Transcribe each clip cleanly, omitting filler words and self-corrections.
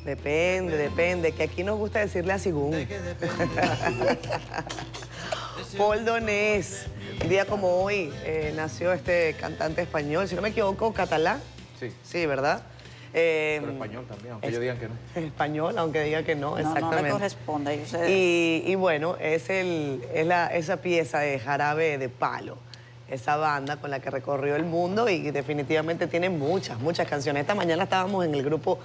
Depende, que aquí nos gusta decirle a Sigún. Paul Donés, un día como hoy nació este cantante español, si no me equivoco, catalán. Sí. Sí, ¿verdad? Pero español también, aunque ellos digan que no. Español, aunque diga que no, exactamente. No le corresponde. Y bueno, esa pieza de Jarabe de Palo, esa banda con la que recorrió el mundo y definitivamente tiene muchas canciones. Esta mañana estábamos en el grupo,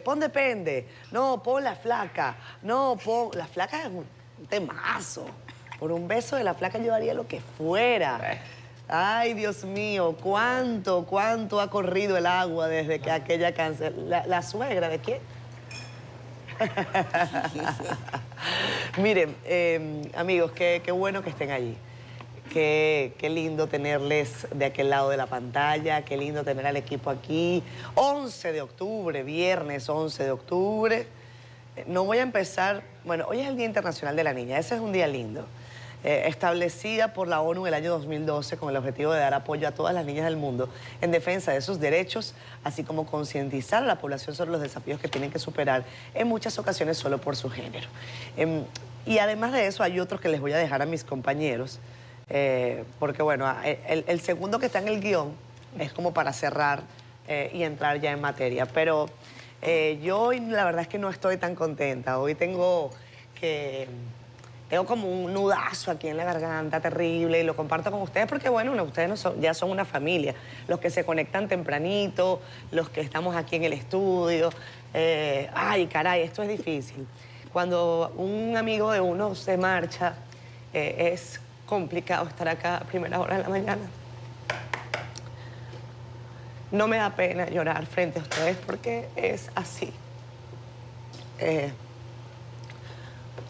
pon Depende, no, pon La Flaca, no, pon... La Flaca es un temazo. Por un beso de La Flaca yo haría lo que fuera. Ay, Dios mío, cuánto ha corrido el agua desde que aquella canción... ¿La suegra de quién? Miren, amigos, qué bueno que estén allí. Qué lindo tenerles de aquel lado de la pantalla, qué lindo tener al equipo aquí. 11 de octubre, viernes 11 de octubre. No voy a empezar... Bueno, hoy es el Día Internacional de la Niña, ese es un día lindo. Establecida por la ONU en el año 2012 con el objetivo de dar apoyo a todas las niñas del mundo en defensa de sus derechos, así como concientizar a la población sobre los desafíos que tienen que superar en muchas ocasiones solo por su género. Y además de eso hay otros que les voy a dejar a mis compañeros, porque bueno, el segundo que está en el guión es como para cerrar y entrar ya en materia, pero yo hoy la verdad es que no estoy tan contenta. Hoy tengo como un nudazo aquí en la garganta terrible y lo comparto con ustedes porque, bueno, ustedes ya son una familia. Los que se conectan tempranito, los que estamos aquí en el estudio. Ay, caray, esto es difícil. Cuando un amigo de uno se marcha, es complicado estar acá a primeras horas de la mañana. No me da pena llorar frente a ustedes porque es así.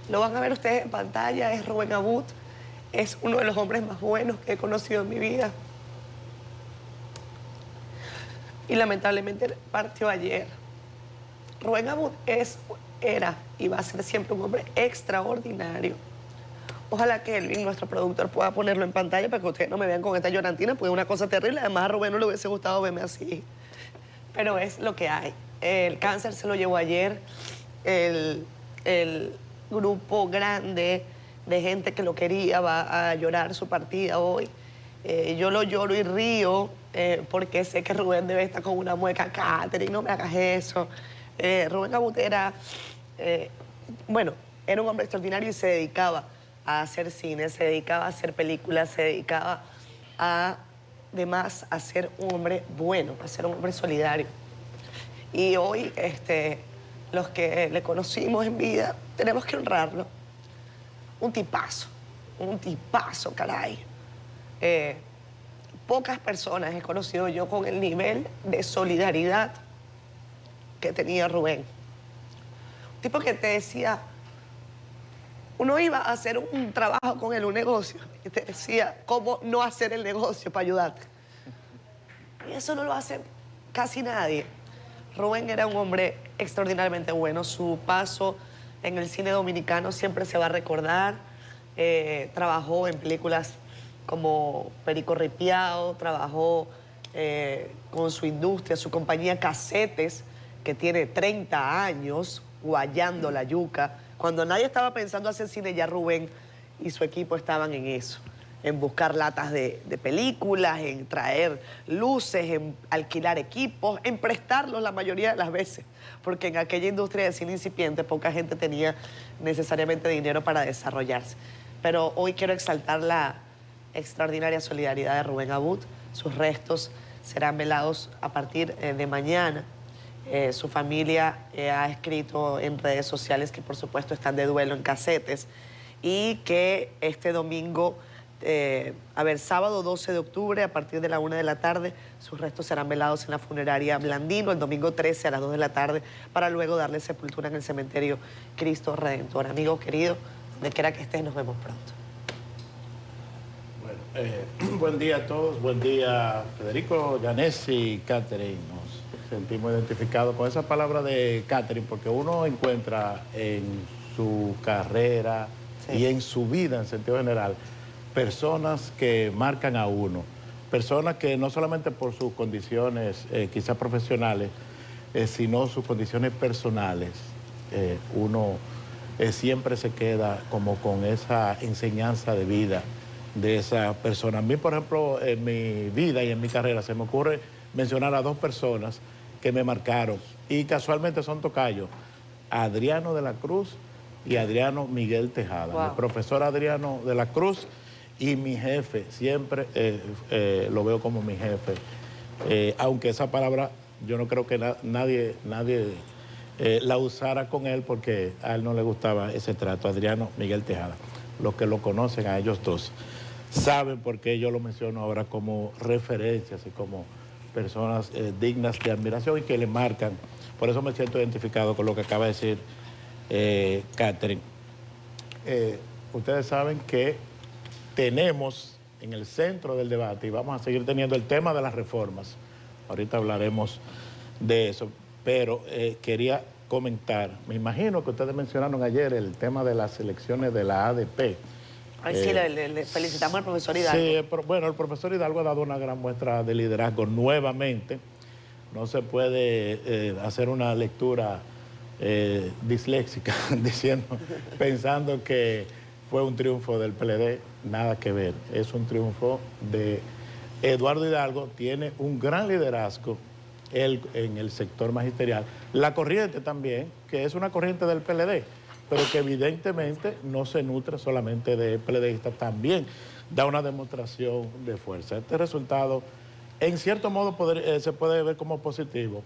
Lo van a ver ustedes en pantalla, es Rubén Abut, es uno de los hombres más buenos que he conocido en mi vida. Y lamentablemente partió ayer. Rubén Abut era y va a ser siempre un hombre extraordinario. Ojalá que Elvin, nuestro productor, pueda ponerlo en pantalla para que ustedes no me vean con esta llorantina, porque es una cosa terrible. Además, a Rubén no le hubiese gustado verme así. Pero es lo que hay. El cáncer se lo llevó ayer. El grupo grande de gente que lo quería va a llorar su partida hoy. Yo lo lloro y río porque sé que Rubén debe estar con una mueca. Catherine, no me hagas eso. Rubén Abut era un hombre extraordinario y se dedicaba a hacer cine, se dedicaba a hacer películas, se dedicaba además a ser un hombre bueno, a ser un hombre solidario. Y hoy, los que le conocimos en vida, tenemos que honrarlo. Un tipazo, caray. Pocas personas he conocido yo con el nivel de solidaridad que tenía Rubén. Un tipo que te decía, uno iba a hacer un trabajo con él, un negocio, y te decía cómo no hacer el negocio para ayudarte. Y eso no lo hace casi nadie. Rubén era un hombre extraordinariamente bueno. Su paso en el cine dominicano siempre se va a recordar. Trabajó en películas como Perico Ripiao, trabajó con su industria, su compañía Casetes, que tiene 30 años, guayando la yuca. Cuando nadie estaba pensando hacer cine, ya Rubén y su equipo estaban en eso, en buscar latas de películas, en traer luces, en alquilar equipos, en prestarlos la mayoría de las veces, porque en aquella industria de cine incipiente poca gente tenía necesariamente dinero para desarrollarse. Pero hoy quiero exaltar la extraordinaria solidaridad de Rubén Abut. Sus restos serán velados a partir de mañana. Su familia ha escrito en redes sociales que por supuesto están de duelo en Casetes y que este domingo, sábado 12 de octubre, a partir de la 1 de la tarde, sus restos serán velados en la funeraria Blandino, el domingo 13 a las 2 de la tarde, para luego darle sepultura en el cementerio Cristo Redentor. Amigo querido, donde quiera que estés, nos vemos pronto. Bueno, buen día a todos, buen día Federico, Yanesi y Catherine. Nos sentimos identificados con esa palabra de Catherine porque uno encuentra en su carrera y en su vida en sentido general personas que marcan a uno, personas que no solamente por sus condiciones quizás profesionales, sino sus condiciones personales, uno siempre se queda como con esa enseñanza de vida de esa persona. A mí, por ejemplo, en mi vida y en mi carrera se me ocurre mencionar a 2 personas que me marcaron y casualmente son tocayos, Adriano de la Cruz y Adriano Miguel Tejada. Wow. El profesor Adriano de la Cruz y mi jefe, siempre lo veo como mi jefe, aunque esa palabra yo no creo que nadie la usara con él porque a él no le gustaba ese trato, Adriano Miguel Tejada. Los que lo conocen a ellos dos saben por qué yo lo menciono ahora como referencias y como personas dignas de admiración y que le marcan. Por eso me siento identificado con lo que acaba de decir Catherine. Ustedes saben que tenemos en el centro del debate, y vamos a seguir teniendo el tema de las reformas, ahorita hablaremos de eso, pero quería comentar, me imagino que ustedes mencionaron ayer el tema de las elecciones de la ADP. Ay, sí, le felicitamos al profesor Hidalgo. Sí, bueno, el profesor Hidalgo ha dado una gran muestra de liderazgo nuevamente. No se puede hacer una lectura disléxica pensando que fue un triunfo del PLD, nada que ver. Es un triunfo de Eduardo Hidalgo, tiene un gran liderazgo él en el sector magisterial. La corriente también, que es una corriente del PLD, pero que evidentemente no se nutre solamente de PLDistas, también da una demostración de fuerza. Este resultado, en cierto modo, se puede ver como positivo.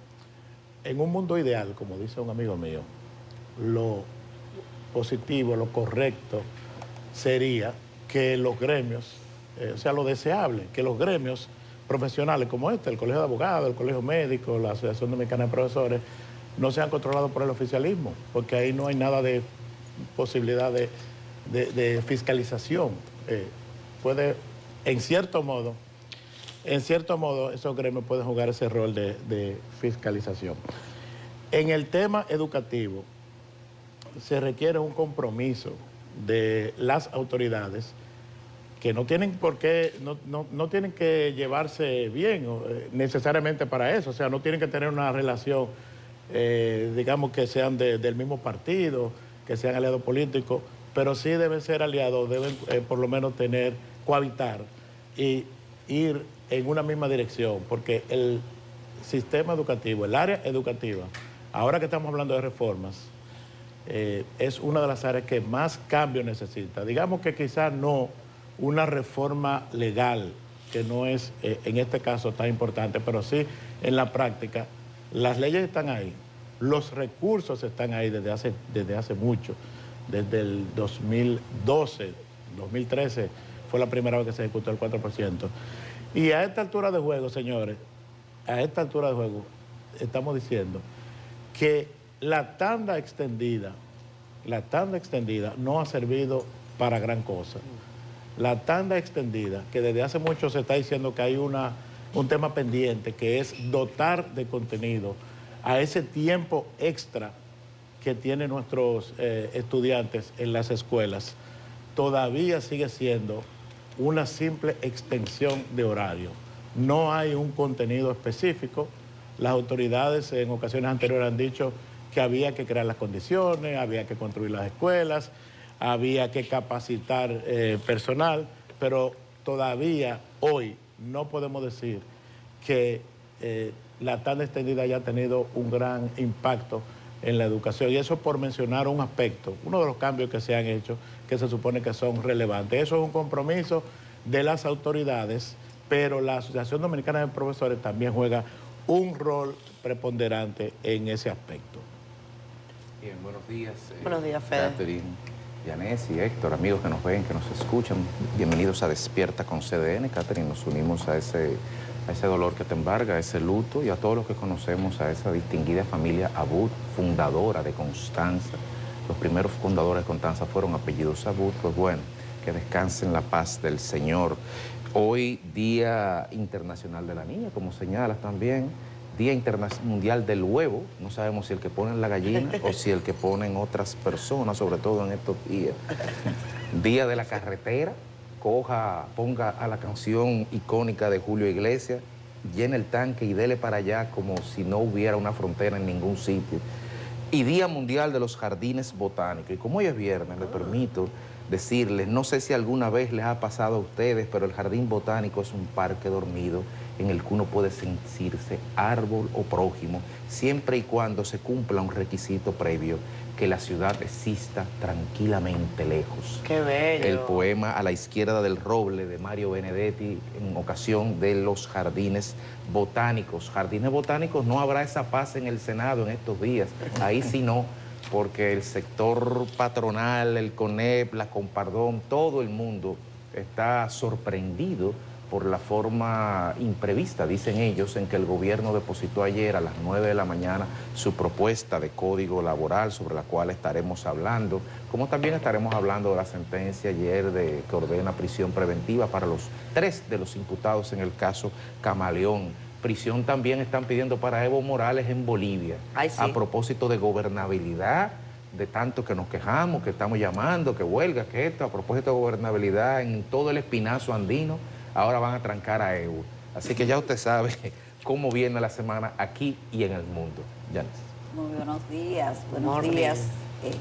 En un mundo ideal, como dice un amigo mío, lo positivo, lo correcto, sería que los gremios, o sea, lo deseable, que los gremios profesionales como este, el Colegio de Abogados, el Colegio Médico, la Asociación Dominicana de Profesores, no sean controlados por el oficialismo, porque ahí no hay nada de posibilidad de fiscalización. En cierto modo, esos gremios pueden jugar ese rol de fiscalización. En el tema educativo, se requiere un compromiso de las autoridades que no tienen por qué, no tienen que llevarse bien necesariamente para eso, o sea, no tienen que tener una relación, digamos, que sean del mismo partido, que sean aliados políticos, pero sí deben ser aliados, deben por lo menos cohabitar y ir en una misma dirección, porque el sistema educativo, el área educativa, ahora que estamos hablando de reformas, es una de las áreas que más cambio necesita. Digamos que quizás no una reforma legal, que no es en este caso tan importante, pero sí en la práctica, las leyes están ahí, los recursos están ahí desde hace mucho, desde el 2012, 2013 fue la primera vez que se ejecutó el 4%. Y a esta altura de juego, señores, a esta altura de juego, estamos diciendo que la tanda extendida no ha servido para gran cosa. La tanda extendida, que desde hace mucho se está diciendo que hay un tema pendiente, que es dotar de contenido a ese tiempo extra que tienen nuestros estudiantes en las escuelas, todavía sigue siendo una simple extensión de horario. No hay un contenido específico. Las autoridades en ocasiones anteriores han dicho que había que crear las condiciones, había que construir las escuelas, había que capacitar personal, pero todavía hoy no podemos decir que la tanda extendida haya tenido un gran impacto en la educación. Y eso por mencionar un aspecto, uno de los cambios que se han hecho, que se supone que son relevantes. Eso es un compromiso de las autoridades, pero la Asociación Dominicana de Profesores también juega un rol preponderante en ese aspecto. Bien, buenos días. Buenos días, Fede. Catherine, Yanes y Héctor, amigos que nos ven, que nos escuchan. Bienvenidos a Despierta con CDN. Catherine, nos unimos a ese dolor que te embarga, a ese luto, y a todos los que conocemos a esa distinguida familia Abud, fundadora de Constanza. Los primeros fundadores de Constanza fueron apellidos Abud. Pues bueno, que descansen en la paz del Señor. Hoy, Día Internacional de la Niña, como señalas también, Día Mundial del Huevo. No sabemos si el que ponen la gallina o si el que ponen otras personas, sobre todo en estos días. Día de la Carretera. Ponga a la canción icónica de Julio Iglesias, llene el tanque y dele para allá como si no hubiera una frontera en ningún sitio. Y Día Mundial de los Jardines Botánicos. Y como hoy es viernes, me permito decirles, no sé si alguna vez les ha pasado a ustedes, pero el jardín botánico es un parque dormido en el que uno puede sentirse árbol o prójimo, siempre y cuando se cumpla un requisito previo, que la ciudad exista tranquilamente lejos. ¡Qué bello! El poema A la izquierda del roble de Mario Benedetti en ocasión de los jardines botánicos. Jardines botánicos, no habrá esa paz en el Senado en estos días, ahí sí no, porque el sector patronal, el CONEP, la Compardón, todo el mundo está sorprendido por la forma imprevista, dicen ellos, en que el gobierno depositó ayer a las 9 de la mañana su propuesta de código laboral, sobre la cual estaremos hablando, como también estaremos hablando de la sentencia ayer que ordena prisión preventiva para los 3 de los imputados en el caso Camaleón. Prisión también están pidiendo para Evo Morales en Bolivia. Ay, sí. A propósito de gobernabilidad, de tanto que nos quejamos, que estamos llamando, que huelga, que esto, a propósito de gobernabilidad en todo el espinazo andino, ahora van a trancar a Evo. Así que ya usted sabe cómo viene la semana aquí y en el mundo. Yanis. Muy buenos días, días,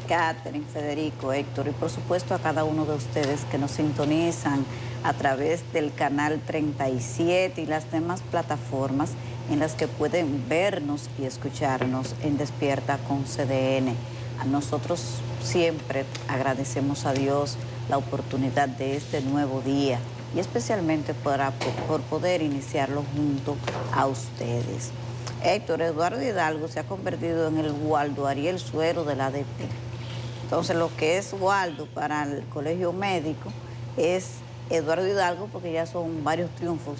Catherine, Federico, Héctor, y por supuesto a cada uno de ustedes que nos sintonizan a través del canal 37 y las demás plataformas en las que pueden vernos y escucharnos en Despierta con CDN. A nosotros siempre agradecemos a Dios la oportunidad de este nuevo día y especialmente por poder iniciarlo junto a ustedes. Héctor, Eduardo Hidalgo se ha convertido en el Waldo Ariel Suero del ADP. Entonces, lo que es Waldo para el colegio médico es Eduardo Hidalgo, porque ya son varios triunfos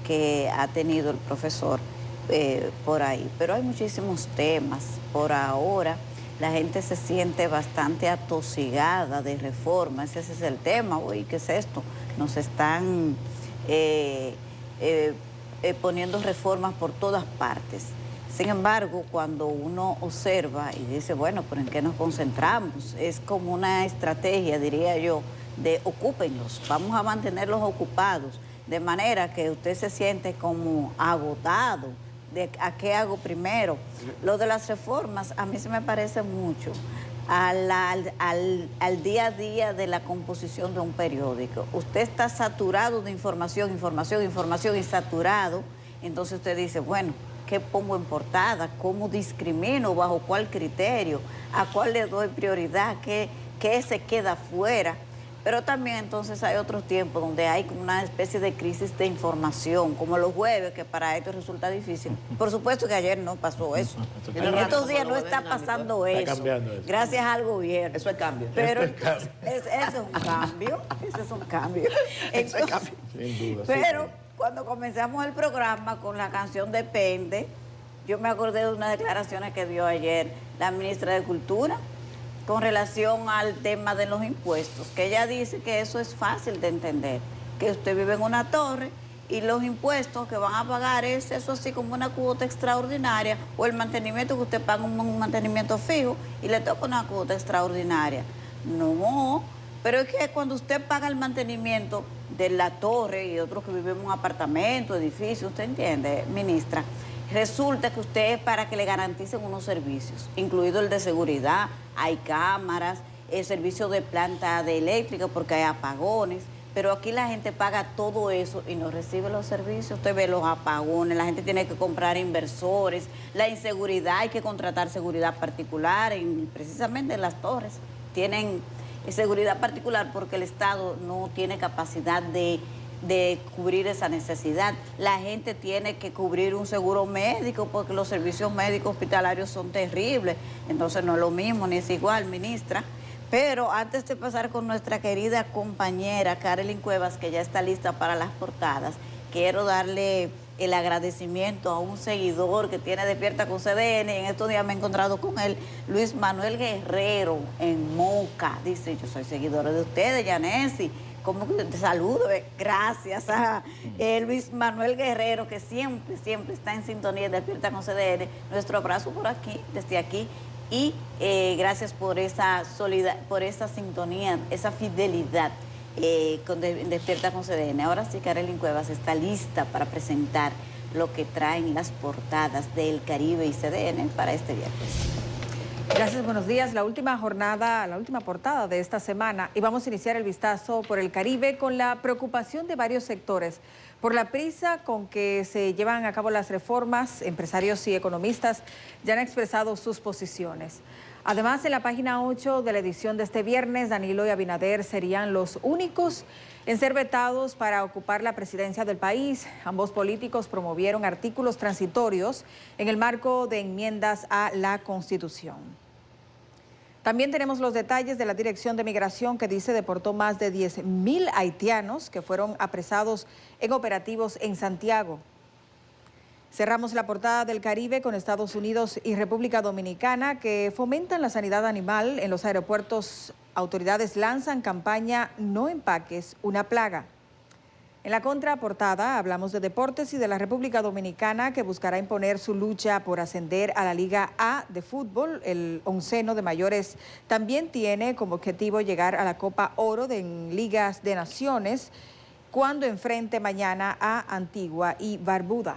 que ha tenido el profesor por ahí. Pero hay muchísimos temas. Por ahora, la gente se siente bastante atosigada de reformas. Ese es el tema. Uy, ¿qué es esto? Nos están poniendo reformas por todas partes. Sin embargo, cuando uno observa y dice, bueno, ¿pero en qué nos concentramos? Es como una estrategia, diría yo, de ocúpenlos, vamos a mantenerlos ocupados, de manera que usted se siente como agotado. De ¿a qué hago primero? Lo de las reformas a mí se me parece mucho al día a día de la composición de un periódico. Usted está saturado de información y saturado, entonces usted dice, bueno, ¿qué pongo en portada? ¿Cómo discrimino? ¿Bajo cuál criterio? ¿A cuál le doy prioridad? ¿Qué se queda fuera? Pero también entonces hay otros tiempos donde hay como una especie de crisis de información, como los jueves, que para esto resulta difícil. Por supuesto que ayer no pasó eso. En estos días no está pasando eso. Gracias al gobierno. Eso es cambio. Pero eso es un cambio. Eso es un cambio. Eso es cambio. Sin duda. Pero cuando comenzamos el programa con la canción Depende, yo me acordé de unas declaraciones que dio ayer la ministra de Cultura con relación al tema de los impuestos, que ella dice que eso es fácil de entender, que usted vive en una torre y los impuestos que van a pagar es eso así como una cuota extraordinaria o el mantenimiento que usted paga un mantenimiento fijo y le toca una cuota extraordinaria. No, pero es que cuando usted paga el mantenimiento de la torre y otros que viven en un apartamento, edificio, ¿usted entiende, ministra? Resulta que usted es para que le garanticen unos servicios, incluido el de seguridad, hay cámaras, el servicio de planta de eléctrica porque hay apagones, pero aquí la gente paga todo eso y no recibe los servicios. Usted ve los apagones, la gente tiene que comprar inversores, la inseguridad, hay que contratar seguridad particular, precisamente en las torres tienen seguridad particular porque el Estado no tiene capacidad de cubrir esa necesidad. La gente tiene que cubrir un seguro médico porque los servicios médicos hospitalarios son terribles. Entonces no es lo mismo ni es igual, ministra. Pero antes de pasar con nuestra querida compañera Carolyn Cuevas, que ya está lista para las portadas, quiero darle el agradecimiento a un seguidor que tiene Despierta con CDN. En estos días me he encontrado con él, Luis Manuel Guerrero, en Moca. Dice, yo soy seguidora de ustedes, Yanesi. ¿Cómo que te saludo? Gracias a Luis Manuel Guerrero, que siempre está en sintonía de Despierta con CDN. Nuestro abrazo por aquí, desde aquí. Y gracias por esa sintonía, esa fidelidad Despierta con CDN. Ahora sí, Carolyn Cuevas está lista para presentar lo que traen las portadas del Caribe y CDN para este viernes. Gracias, buenos días. La última jornada, la última portada de esta semana, y vamos a iniciar el vistazo por el Caribe con la preocupación de varios sectores por la prisa con que se llevan a cabo las reformas. Empresarios y economistas ya han expresado sus posiciones. Además, en la página 8 de la edición de este viernes, Danilo y Abinader serían los únicos en ser vetados para ocupar la presidencia del país. Ambos políticos promovieron artículos transitorios en el marco de enmiendas a la Constitución. También tenemos los detalles de la Dirección de Migración, que dice deportó más de 10.000 haitianos que fueron apresados en operativos en Santiago. Cerramos la portada del Caribe con Estados Unidos y República Dominicana, que fomentan la sanidad animal en los aeropuertos. Autoridades lanzan campaña No empaques una plaga. En la contraportada hablamos de deportes y de la República Dominicana, que buscará imponer su lucha por ascender a la Liga A de fútbol. El onceno de mayores también tiene como objetivo llegar a la Copa Oro en Ligas de Naciones, cuando enfrente mañana a Antigua y Barbuda.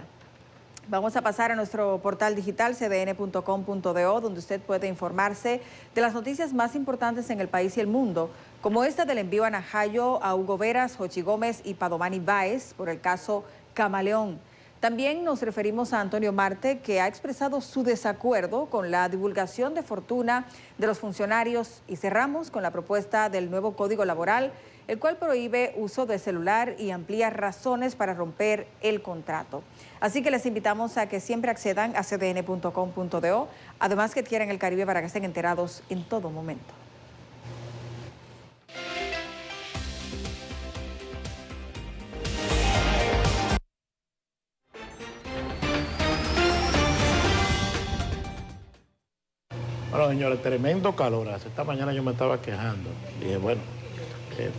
Vamos a pasar a nuestro portal digital cdn.com.do, donde usted puede informarse de las noticias más importantes en el país y el mundo, como esta del envío a Najayo a Hugo Veras, Jochi Gómez y Padomani Báez por el caso Camaleón. También nos referimos a Antonio Marte, que ha expresado su desacuerdo con la divulgación de fortuna de los funcionarios, y cerramos con la propuesta del nuevo Código Laboral, el cual prohíbe uso de celular y amplía razones para romper el contrato. Así que les invitamos a que siempre accedan a cdn.com.do, además que quieran el Caribe para que estén enterados en todo momento. Bueno, señores, tremendo calor. Esta mañana yo me estaba quejando. Dije, bueno,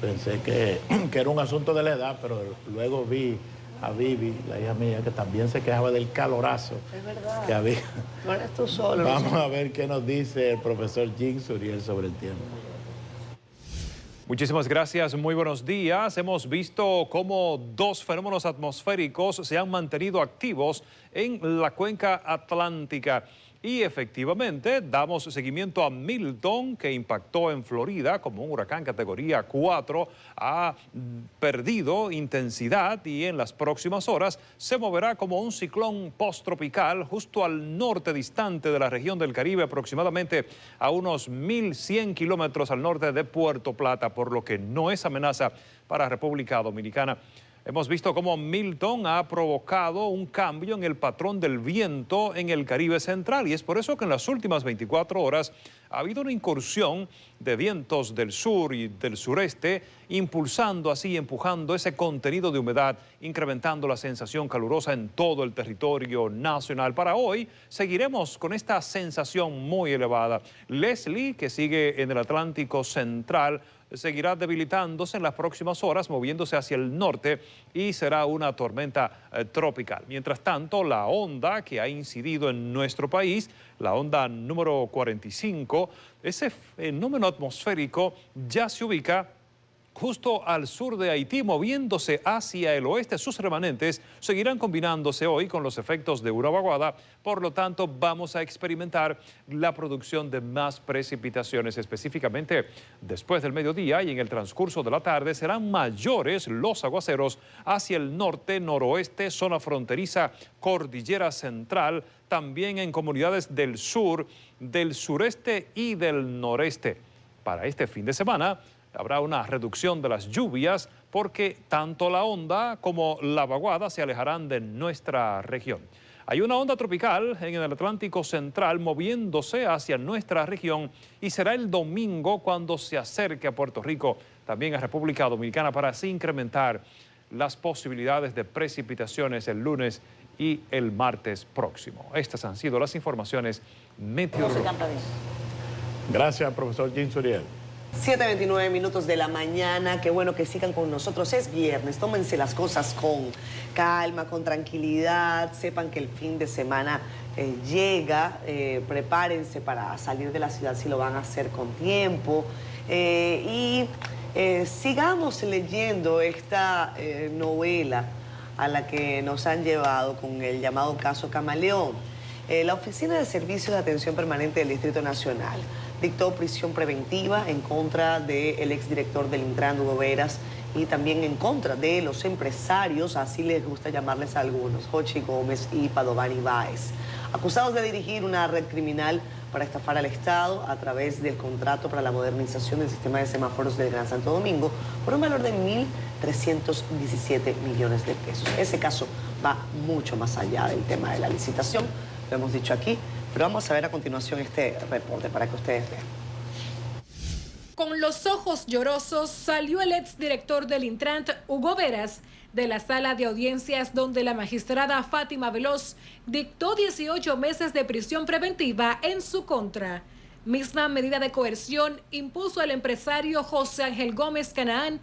pensé que era un asunto de la edad, pero luego vi a Vivi, la hija mía, que también se quejaba del calorazo. Es verdad. Que había. No eres tú solo. Vamos a ver qué nos dice el profesor Jim Suriel sobre el tiempo. Muchísimas gracias, muy buenos días. Hemos visto cómo dos fenómenos atmosféricos se han mantenido activos en la cuenca atlántica. Y efectivamente damos seguimiento a Milton, que impactó en Florida como un huracán categoría 4, ha perdido intensidad y en las próximas horas se moverá como un ciclón posttropical justo al norte distante de la región del Caribe, aproximadamente a unos 1.100 kilómetros al norte de Puerto Plata, por lo que no es amenaza para República Dominicana. Hemos visto cómo Milton ha provocado un cambio en el patrón del viento en el Caribe central, y es por eso que en las últimas 24 horas ha habido una incursión de vientos del sur y del sureste, impulsando así, empujando ese contenido de humedad, incrementando la sensación calurosa en todo el territorio nacional. Para hoy seguiremos con esta sensación muy elevada. Leslie, que sigue en el Atlántico central, seguirá debilitándose en las próximas horas, moviéndose hacia el norte, y será una tormenta tropical. Mientras tanto, la onda que ha incidido en nuestro país, la onda número 45, ese fenómeno atmosférico ya se ubica justo al sur de Haití, moviéndose hacia el oeste. Sus remanentes seguirán combinándose hoy con los efectos de una vaguada, por lo tanto vamos a experimentar la producción de más precipitaciones. Específicamente después del mediodía y en el transcurso de la tarde serán mayores los aguaceros hacia el norte, noroeste, zona fronteriza, cordillera central, también en comunidades del sur, del sureste y del noreste. Para este fin de semana habrá una reducción de las lluvias porque tanto la onda como la vaguada se alejarán de nuestra región. Hay una onda tropical en el Atlántico central moviéndose hacia nuestra región, y será el domingo cuando se acerque a Puerto Rico, también a República Dominicana, para así incrementar las posibilidades de precipitaciones el lunes y el martes próximo. Estas han sido las informaciones meteorológicas. Gracias, profesor Jim Suriel. 7:29 minutos de la mañana. Qué bueno que sigan con nosotros. Es viernes, tómense las cosas con calma, con tranquilidad. Sepan que el fin de semana llega. Prepárense para salir de la ciudad si lo van a hacer con tiempo. Sigamos leyendo esta novela a la que nos han llevado con el llamado caso Camaleón. La Oficina de Servicios de Atención Permanente del Distrito Nacional dictó prisión preventiva en contra del exdirector del Intran, Hugo Veras, y también en contra de los empresarios, así les gusta llamarles a algunos, Jochi Gómez y Padovani Báez, acusados de dirigir una red criminal para estafar al Estado a través del contrato para la modernización del sistema de semáforos del Gran Santo Domingo por un valor de 1.317 millones de pesos. Ese caso va mucho más allá del tema de la licitación, lo hemos dicho aquí, pero vamos a ver a continuación este reporte para que ustedes vean. Con los ojos llorosos salió el exdirector del Intran, Hugo Veras, de la sala de audiencias donde la magistrada Fátima Veloz dictó 18 meses de prisión preventiva en su contra. Misma medida de coerción impuso al empresario José Ángel Gómez Canaán,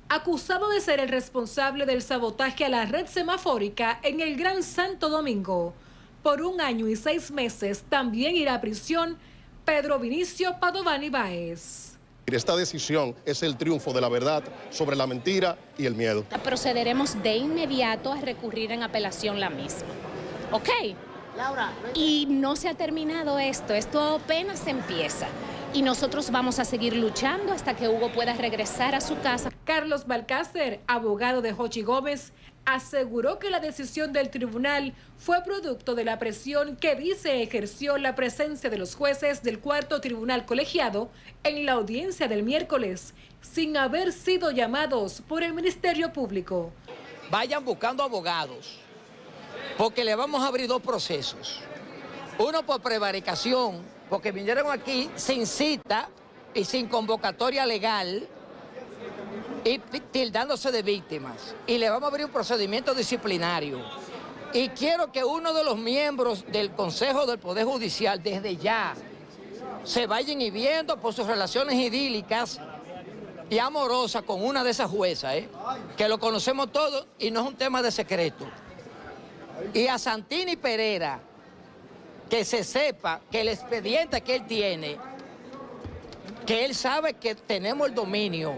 acusado de ser el responsable del sabotaje a la red semafórica en el Gran Santo Domingo. Por 1 año y 6 meses también irá a prisión Pedro Vinicio Padovani Báez. Esta decisión es el triunfo de la verdad sobre la mentira y el miedo. Procederemos de inmediato a recurrir en apelación la misma. ¿Ok? Laura. Y no se ha terminado esto apenas empieza. Y nosotros vamos a seguir luchando hasta que Hugo pueda regresar a su casa. Carlos Balcácer, abogado de Jochi Gómez, aseguró que la decisión del tribunal fue producto de la presión que dice ejerció la presencia de los jueces del cuarto tribunal colegiado en la audiencia del miércoles, sin haber sido llamados por el Ministerio Público. Vayan buscando abogados, porque le vamos a abrir 2 procesos. Uno por prevaricación, porque vinieron aquí sin cita y sin convocatoria legal, y tildándose de víctimas. Y le vamos a abrir un procedimiento disciplinario. Y quiero que uno de los miembros del Consejo del Poder Judicial desde ya se vayan inhibiendo por sus relaciones idílicas y amorosas con una de esas juezas, que lo conocemos todos y no es un tema de secreto. Y a Santini Pereira, que se sepa que el expediente que él tiene, que él sabe que tenemos el dominio,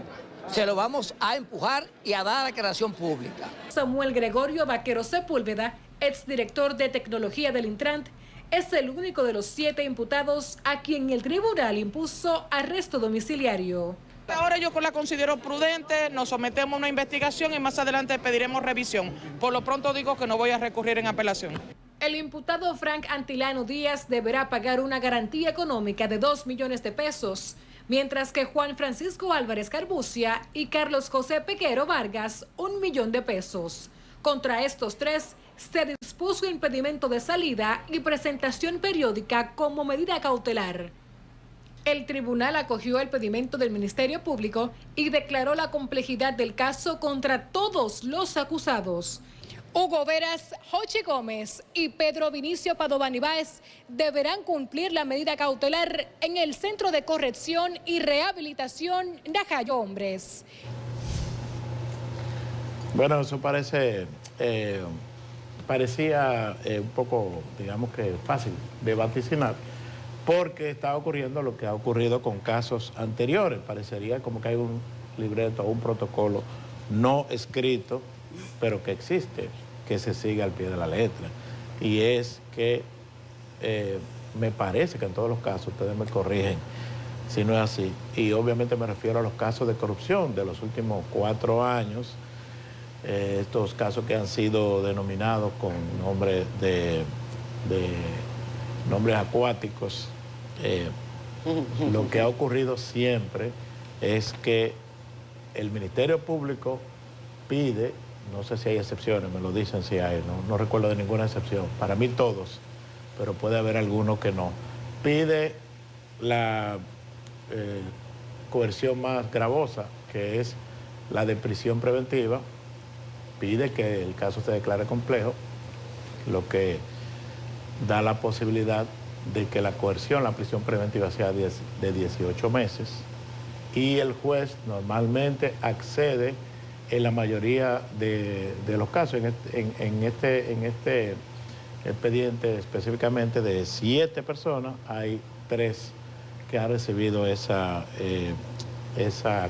se lo vamos a empujar y a dar a la creación pública. Samuel Gregorio Vaquero Sepúlveda, exdirector de tecnología del Intran, es el único de los 7 imputados a quien el tribunal impuso arresto domiciliario. Ahora yo la considero prudente, nos sometemos a una investigación y más adelante pediremos revisión. Por lo pronto digo que no voy a recurrir en apelación. El imputado Frank Antilano Díaz deberá pagar una garantía económica de 2 millones de pesos, mientras que Juan Francisco Álvarez Carbucia y Carlos José Pequero Vargas 1 millón de pesos. Contra estos 3 se dispuso impedimento de salida y presentación periódica como medida cautelar. El tribunal acogió el pedimento del Ministerio Público y declaró la complejidad del caso contra todos los acusados. Hugo Veras, Jochi Gómez y Pedro Vinicio Padovani Báez deberán cumplir la medida cautelar en el Centro de Corrección y Rehabilitación Najayo Hombres. Bueno, eso parecía un poco, digamos que fácil de vaticinar, porque está ocurriendo lo que ha ocurrido con casos anteriores. Parecería como que hay un libreto o un protocolo no escrito, pero que existe, que se sigue al pie de la letra. Y es que me parece que en todos los casos, ustedes me corrigen si no es así, y obviamente me refiero a los casos de corrupción de los últimos 4 años, estos casos que han sido denominados con nombres nombres acuáticos. Lo que ha ocurrido siempre es que el Ministerio Público pide, no sé si hay excepciones, me lo dicen si hay, no recuerdo de ninguna excepción, para mí todos, pero puede haber alguno que no, pide la coerción más gravosa, que es la de prisión preventiva, pide que el caso se declare complejo, lo que da la posibilidad de que la coerción, la prisión preventiva sea de 18 meses, y el juez normalmente accede en la mayoría de los casos. En este expediente específicamente de 7 personas, hay 3 que han recibido esa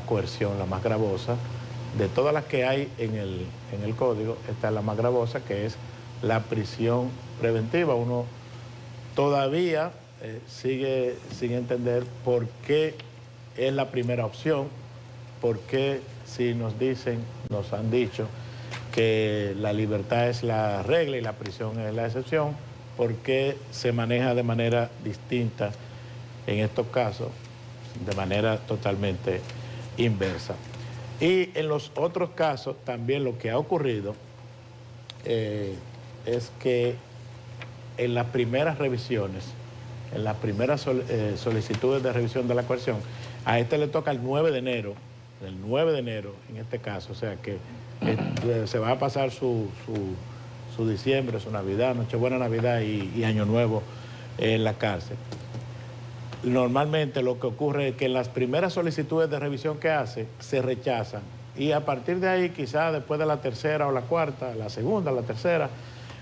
coerción, la más gravosa, de todas las que hay en el código, esta es la más gravosa, que es la prisión preventiva. Uno todavía sigue sin entender por qué es la primera opción, por qué si nos han dicho que la libertad es la regla y la prisión es la excepción, por qué se maneja de manera distinta en estos casos, de manera totalmente inversa. Y en los otros casos también lo que ha ocurrido es que en las primeras revisiones, en las primeras solicitudes de revisión de la coerción, a este le toca el 9 de enero en este caso, o sea que se va a pasar su diciembre, su Navidad, Nochebuena, Navidad y Año Nuevo en la cárcel. Normalmente lo que ocurre es que en las primeras solicitudes de revisión que hace, se rechazan. Y a partir de ahí, quizás después de la tercera o la cuarta, la segunda, la tercera,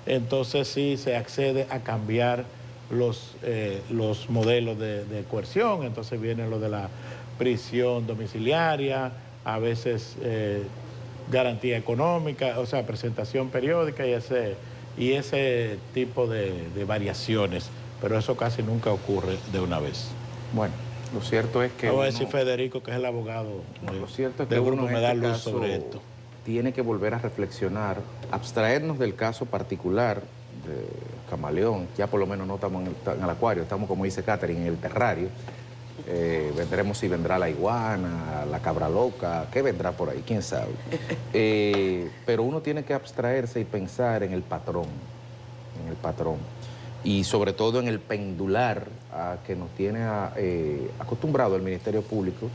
entonces sí se accede a cambiar los modelos de coerción. Entonces viene lo de la prisión domiciliaria, a veces garantía económica, o sea, presentación periódica y ese tipo de variaciones. Pero eso casi nunca ocurre de una vez. Bueno, lo cierto es que... Voy a decir Federico, que es el abogado lo cierto es que del grupo, uno me da en este luz caso sobre esto. Tiene que volver a reflexionar, abstraernos del caso particular de Camaleón. Ya por lo menos no estamos en el acuario, estamos, como dice Catherine, en el terrario. Vendremos si vendrá la iguana, la cabra loca, ¿qué vendrá por ahí? ¿Quién sabe? Pero uno tiene que abstraerse y pensar en el patrón, y sobre todo en el pendular que nos tiene acostumbrado el Ministerio Público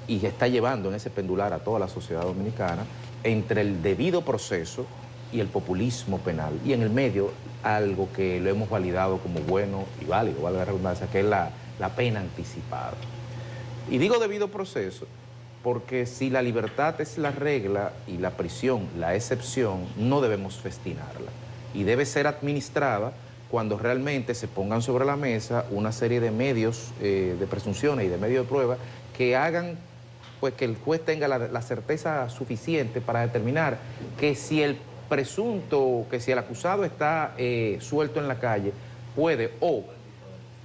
y que está llevando en ese pendular a toda la sociedad dominicana entre el debido proceso y el populismo penal. Y en el medio, algo que lo hemos validado como bueno y válido, valga la redundancia, que es la pena anticipada. Y digo debido proceso porque si la libertad es la regla y la prisión la excepción, no debemos festinarla. Y debe ser administrada cuando realmente se pongan sobre la mesa una serie de medios de presunciones y de medios de prueba que hagan pues que el juez tenga la certeza suficiente para determinar que si el presunto, que si el acusado está suelto en la calle, puede o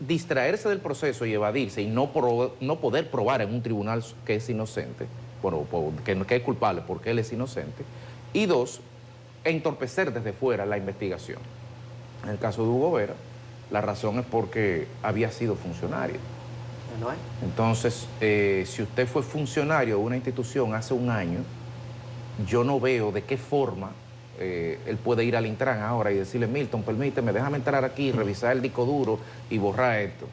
distraerse del proceso y evadirse y no poder probar en un tribunal que es inocente, bueno, que es culpable porque él es inocente, y dos, entorpecer desde fuera la investigación. En el caso de Hugo Vera, la razón es porque había sido funcionario. Entonces, si usted fue funcionario de una institución hace un año, yo no veo de qué forma él puede ir al Intran ahora y decirle, Milton, permíteme, déjame entrar aquí, revisar el disco duro y borrar esto.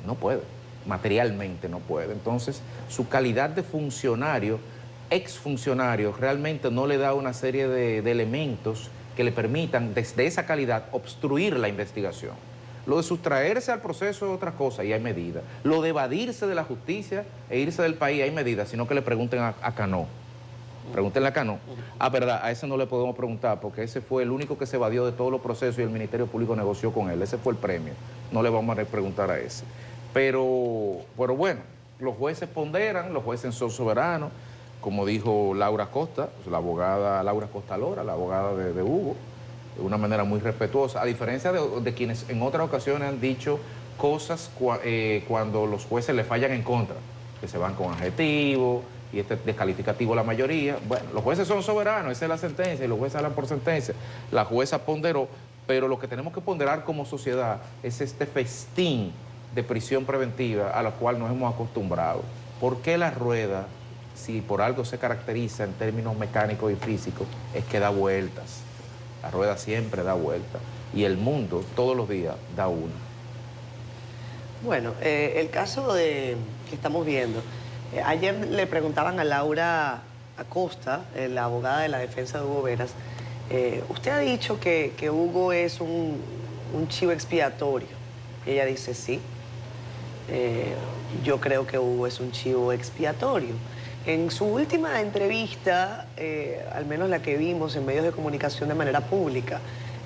No puede, materialmente no puede. Entonces, su calidad de funcionario, exfuncionario, realmente no le da una serie de elementos que le permitan, desde esa calidad, obstruir la investigación. Lo de sustraerse al proceso es otra cosa y hay medidas. Lo de evadirse de la justicia e irse del país hay medidas, sino que le pregunten a Cano. Pregúntenle a Cano. Ah, verdad, a ese no le podemos preguntar porque ese fue el único que se evadió de todos los procesos y el Ministerio Público negoció con él. Ese fue el premio. No le vamos a preguntar a ese. Pero bueno, los jueces ponderan, los jueces son soberanos, como dijo Laura Costa, la abogada Laura Costa Lora, la abogada de Hugo, de una manera muy respetuosa, a diferencia de quienes en otras ocasiones han dicho cosas cuando los jueces le fallan en contra, que se van con adjetivos y este descalificativo la mayoría. Bueno, los jueces son soberanos, esa es la sentencia, y los jueces hablan por sentencia. La jueza ponderó, pero lo que tenemos que ponderar como sociedad es este festín de prisión preventiva a la cual nos hemos acostumbrado. ¿Por qué la rueda, si por algo se caracteriza en términos mecánicos y físicos, es que da vueltas? La rueda siempre da vueltas y el mundo todos los días da una. Bueno, el caso que estamos viendo, ayer le preguntaban a Laura Acosta, la abogada de la defensa de Hugo Veras, usted ha dicho que Hugo es un chivo expiatorio. Y ella dice sí. Yo creo que Hugo es un chivo expiatorio. En su última entrevista, al menos la que vimos en medios de comunicación de manera pública,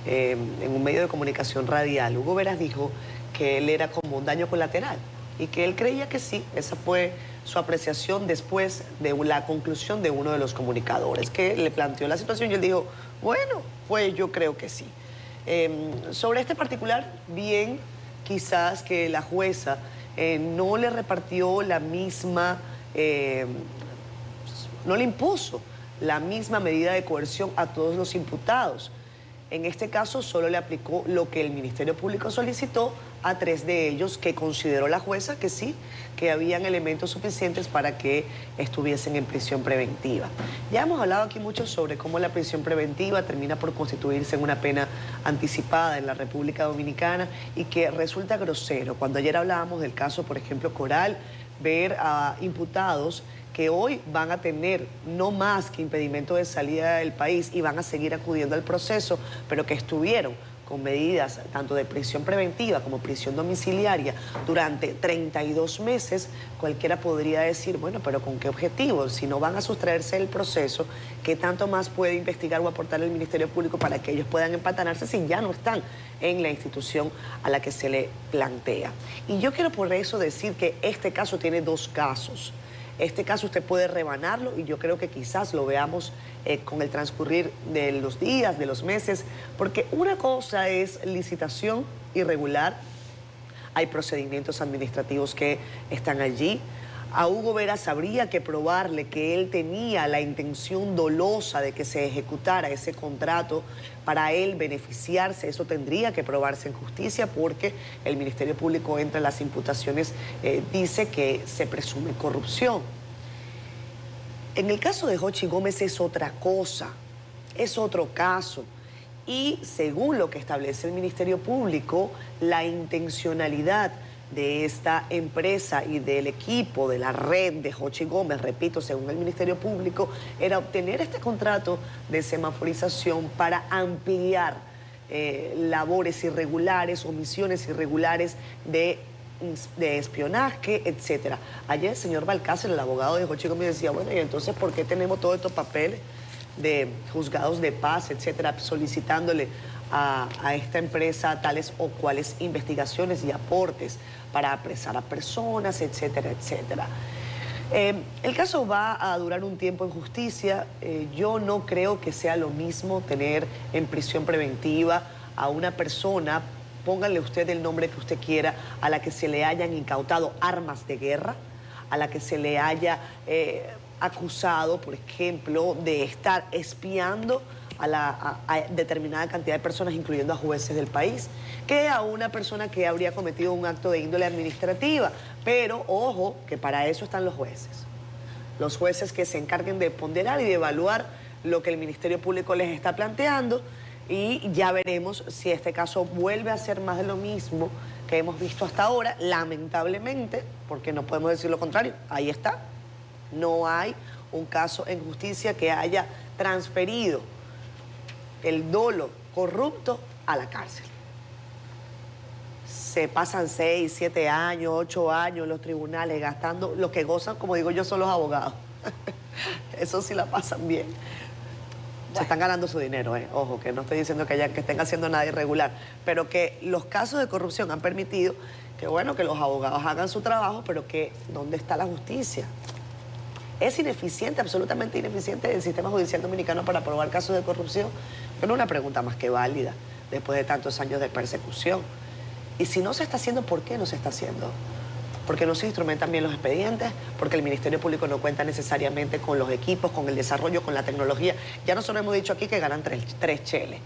en un medio de comunicación radial, Hugo Veras dijo que él era como un daño colateral, y que él creía que sí. Esa fue su apreciación después de la conclusión de uno de los comunicadores que le planteó la situación y él dijo, bueno, pues yo creo que sí. Sobre este particular, bien, quizás que la jueza no le repartió la misma, no le impuso la misma medida de coerción a todos los imputados. En este caso solo le aplicó lo que el Ministerio Público solicitó a 3 de ellos, que consideró la jueza que sí, que habían elementos suficientes para que estuviesen en prisión preventiva. Ya hemos hablado aquí mucho sobre cómo la prisión preventiva termina por constituirse en una pena anticipada en la República Dominicana y que resulta grosero. Cuando ayer hablábamos del caso, por ejemplo, Coral, ver a imputados que hoy van a tener no más que impedimento de salida del país y van a seguir acudiendo al proceso, pero que estuvieron con medidas tanto de prisión preventiva como prisión domiciliaria durante 32 meses, cualquiera podría decir, bueno, pero ¿con qué objetivo? Si no van a sustraerse del proceso, ¿qué tanto más puede investigar o aportar el Ministerio Público para que ellos puedan empantanarse si ya no están en la institución a la que se le plantea? Y yo quiero por eso decir que este caso tiene 2 casos. Este caso usted puede rebanarlo y yo creo que quizás lo veamos con el transcurrir de los días, de los meses, porque una cosa es licitación irregular, hay procedimientos administrativos que están allí. A Hugo Veras habría que probarle que él tenía la intención dolosa de que se ejecutara ese contrato para él beneficiarse. Eso tendría que probarse en justicia porque el Ministerio Público, entre las imputaciones, dice que se presume corrupción. En el caso de Jochi Gómez es otra cosa, es otro caso. Y según lo que establece el Ministerio Público, la intencionalidad de esta empresa y del equipo de la red de Jochi Gómez, repito, según el Ministerio Público, era obtener este contrato de semaforización para ampliar labores irregulares o misiones irregulares de espionaje, etcétera. Ayer el señor Balcácer, el abogado de Jochi Gómez, decía, bueno, y entonces, ¿por qué tenemos todos estos papeles de juzgados de paz, etcétera, solicitándole a esta empresa tales o cuales investigaciones y aportes para apresar a personas, etcétera, etcétera? El caso va a durar un tiempo en justicia. Yo no creo que sea lo mismo tener en prisión preventiva a una persona, pónganle usted el nombre que usted quiera, a la que se le hayan incautado armas de guerra, a la que se le haya acusado, por ejemplo, de estar espiando a determinada cantidad de personas, incluyendo a jueces del país, que a una persona que habría cometido un acto de índole administrativa. Pero, ojo, que para eso están los jueces que se encarguen de ponderar y de evaluar lo que el Ministerio Público les está planteando, y ya veremos si este caso vuelve a ser más de lo mismo que hemos visto hasta ahora, lamentablemente, porque no podemos decir lo contrario, ahí está. No hay un caso en justicia que haya transferido el dolo corrupto a la cárcel. Se pasan 6, 7 años, 8 años en los tribunales gastando, los que gozan, como digo yo, son los abogados. Eso sí la pasan bien. Se están ganando su dinero, ojo, que no estoy diciendo que estén haciendo nada irregular, pero que los casos de corrupción han permitido que, bueno, que los abogados hagan su trabajo, pero que ¿dónde está la justicia? Es ineficiente, absolutamente ineficiente el sistema judicial dominicano para probar casos de corrupción. Pero una pregunta más que válida, después de tantos años de persecución. Y si no se está haciendo, ¿por qué no se está haciendo? Porque no se instrumentan bien los expedientes, porque el Ministerio Público no cuenta necesariamente con los equipos, con el desarrollo, con la tecnología. Ya nosotros hemos dicho aquí que ganan tres cheles.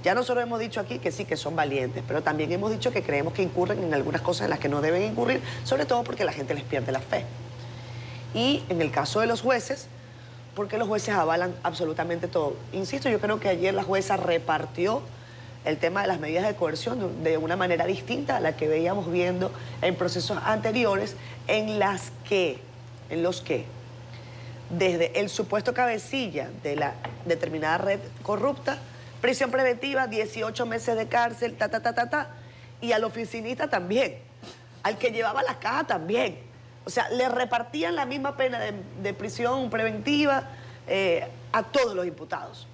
Ya nosotros hemos dicho aquí que sí, que son valientes, pero también hemos dicho que creemos que incurren en algunas cosas en las que no deben incurrir, sobre todo porque la gente les pierde la fe. Y en el caso de los jueces, porque los jueces avalan absolutamente todo. Insisto, yo creo que ayer la jueza repartió el tema de las medidas de coerción de una manera distinta a la que veíamos viendo en procesos anteriores, en los que desde el supuesto cabecilla de la determinada red corrupta, prisión preventiva, 18 meses de cárcel, y al oficinista también, al que llevaba la caja también. O sea, le repartían la misma pena de prisión preventiva a todos los imputados.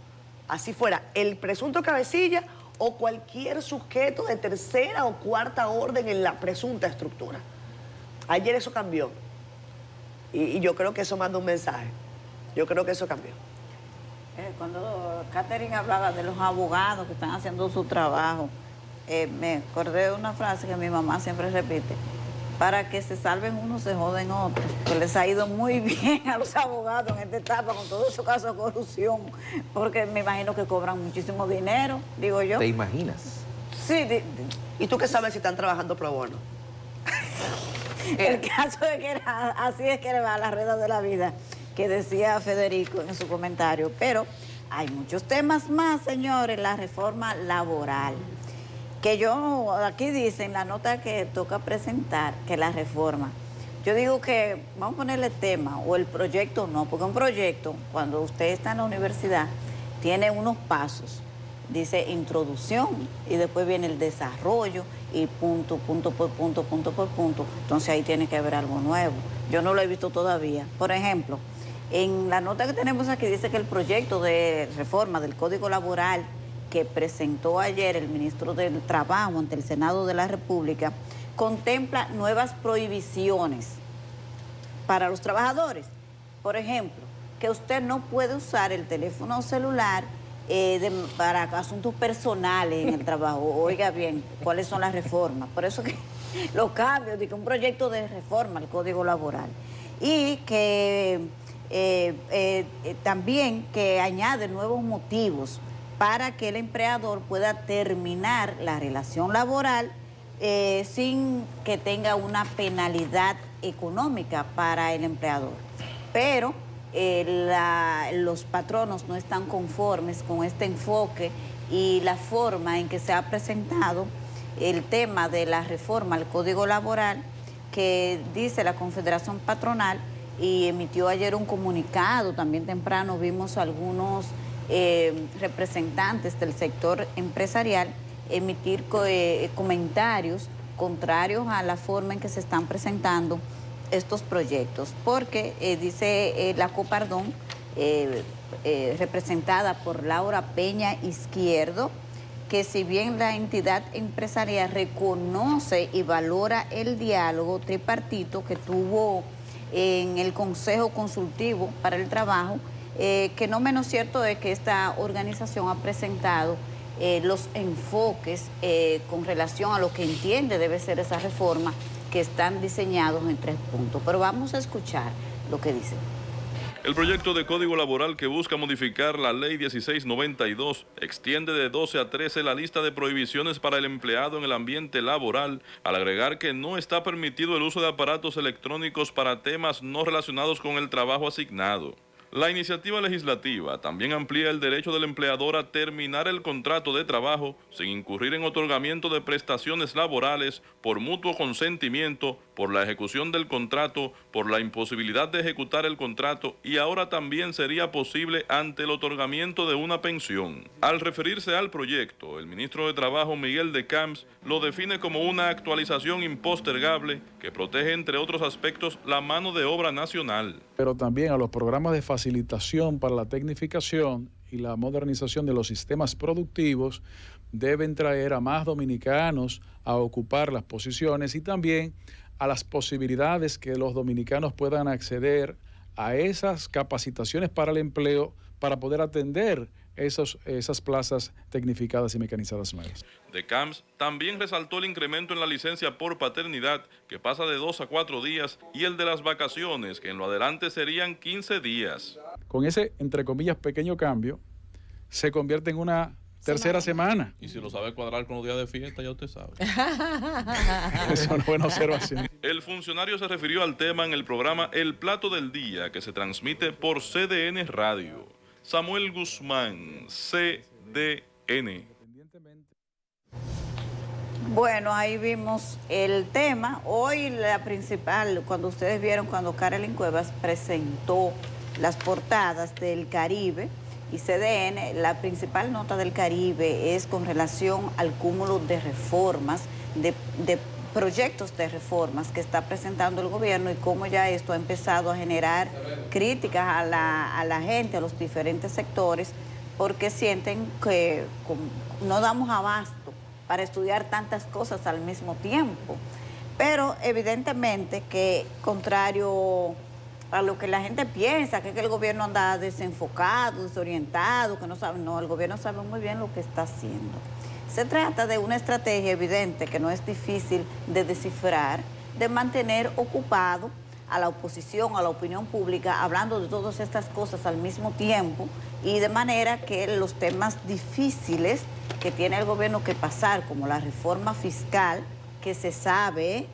Así fuera el presunto cabecilla o cualquier sujeto de tercera o cuarta orden en la presunta estructura. Ayer eso cambió. Y yo creo que eso manda un mensaje. Yo creo que eso cambió. Cuando Catherine hablaba de los abogados que están haciendo su trabajo, me acordé de una frase que mi mamá siempre repite: para que se salven unos, se joden otros. Pues les ha ido muy bien a los abogados en esta etapa con todos esos casos de corrupción, porque me imagino que cobran muchísimo dinero, digo yo. ¿Te imaginas? Sí. ¿Y tú qué sabes si están trabajando pro bono? El caso de que así es que le va a la rueda de la vida, que decía Federico en su comentario. Pero hay muchos temas más, señores. La reforma laboral, que yo, aquí dice en la nota que toca presentar, que la reforma, yo digo que vamos a ponerle tema, o el proyecto no, porque un proyecto, cuando usted está en la universidad, tiene unos pasos. Dice introducción y después viene el desarrollo y punto por punto. Entonces ahí tiene que haber algo nuevo. Yo no lo he visto todavía. Por ejemplo, en la nota que tenemos aquí dice que el proyecto de reforma del Código Laboral que presentó ayer el ministro del Trabajo ante el Senado de la República contempla nuevas prohibiciones para los trabajadores. Por ejemplo, que usted no puede usar el teléfono celular para asuntos personales en el trabajo. Oiga bien, ¿cuáles son las reformas? Por eso que los cambios, de que un proyecto de reforma al Código Laboral. Y que también que añade nuevos motivos para que el empleador pueda terminar la relación laboral sin que tenga una penalidad económica para el empleador. Pero los patronos no están conformes con este enfoque y la forma en que se ha presentado el tema de la reforma al Código Laboral, que dice la Confederación Patronal, y emitió ayer un comunicado. También temprano vimos algunos representantes del sector empresarial emitir comentarios contrarios a la forma en que se están presentando estos proyectos, porque dice la Copardón, representada por Laura Peña Izquierdo, que si bien la entidad empresarial reconoce y valora el diálogo tripartito que tuvo en el Consejo Consultivo para el Trabajo, que no menos cierto es que esta organización ha presentado los enfoques con relación a lo que entiende debe ser esa reforma, que están diseñados en 3 puntos. Pero vamos a escuchar lo que dice. El proyecto de Código Laboral que busca modificar la Ley 1692 extiende de 12 a 13 la lista de prohibiciones para el empleado en el ambiente laboral, al agregar que no está permitido el uso de aparatos electrónicos para temas no relacionados con el trabajo asignado. La iniciativa legislativa también amplía el derecho del empleador a terminar el contrato de trabajo sin incurrir en otorgamiento de prestaciones laborales por mutuo consentimiento, por la ejecución del contrato, por la imposibilidad de ejecutar el contrato, y ahora también sería posible ante el otorgamiento de una pensión. Al referirse al proyecto, el ministro de Trabajo, Miguel de Camps, lo define como una actualización impostergable que protege, entre otros aspectos, la mano de obra nacional. Pero también a los programas de facilitación para la tecnificación y la modernización de los sistemas productivos deben traer a más dominicanos a ocupar las posiciones, y también a las posibilidades que los dominicanos puedan acceder a esas capacitaciones para el empleo para poder atender esas plazas tecnificadas y mecanizadas nuevas. De Camps también resaltó el incremento en la licencia por paternidad, que pasa de 2 a 4 días, y el de las vacaciones, que en lo adelante serían 15 días. Con ese, entre comillas, pequeño cambio, se convierte en una tercera semana. Y si lo sabe cuadrar con los días de fiesta, ya usted sabe. Es una buena observación. El funcionario se refirió al tema en el programa El Plato del Día, que se transmite por CDN Radio. Samuel Guzmán, CDN. Bueno, ahí vimos el tema. Hoy la principal, cuando ustedes vieron cuando Carolyn Cuevas presentó las portadas del Caribe y CDN, la principal nota del Caribe es con relación al cúmulo de reformas, de proyectos de reformas que está presentando el gobierno, y cómo ya esto ha empezado a generar críticas a la gente, a los diferentes sectores, porque sienten que no damos abasto para estudiar tantas cosas al mismo tiempo. Pero evidentemente que contrario a lo que la gente piensa, que el gobierno anda desenfocado, desorientado, que no sabe, no, el gobierno sabe muy bien lo que está haciendo. Se trata de una estrategia evidente que no es difícil de descifrar, de mantener ocupado a la oposición, a la opinión pública, hablando de todas estas cosas al mismo tiempo y de manera que los temas difíciles que tiene el gobierno que pasar, como la reforma fiscal, que se sabe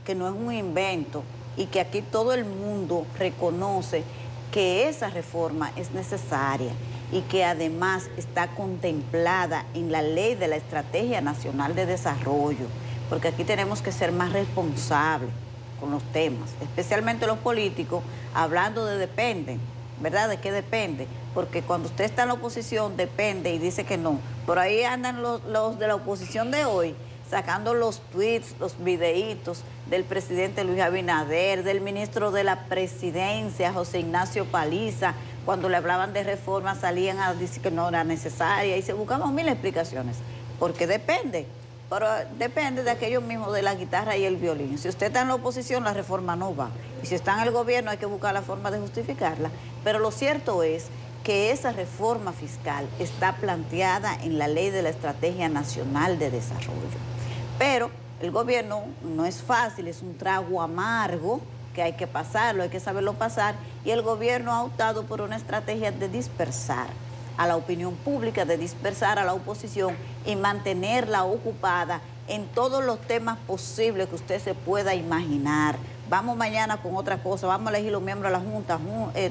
que no es un invento y que aquí todo el mundo reconoce que esa reforma es necesaria y que además está contemplada en la ley de la Estrategia Nacional de Desarrollo, porque aquí tenemos que ser más responsables con los temas, especialmente los políticos, hablando de dependen, ¿verdad? ¿De qué depende? Porque cuando usted está en la oposición depende y dice que no. Por ahí andan los de la oposición de hoy, sacando los tweets, los videitos del presidente Luis Abinader, del ministro de la Presidencia, José Ignacio Paliza, cuando le hablaban de reforma salían a decir que no era necesaria y se buscaban mil explicaciones, porque depende. Pero depende de aquello mismo de la guitarra y el violín. Si usted está en la oposición, la reforma no va. Y si está en el gobierno, hay que buscar la forma de justificarla. Pero lo cierto es que esa reforma fiscal está planteada en la ley de la Estrategia Nacional de Desarrollo. Pero el gobierno no es fácil, es un trago amargo que hay que pasarlo, hay que saberlo pasar. Y el gobierno ha optado por una estrategia de dispersar a la opinión pública, de dispersar a la oposición y mantenerla ocupada en todos los temas posibles que usted se pueda imaginar. Vamos mañana con otra cosa, vamos a elegir los miembros de la Junta,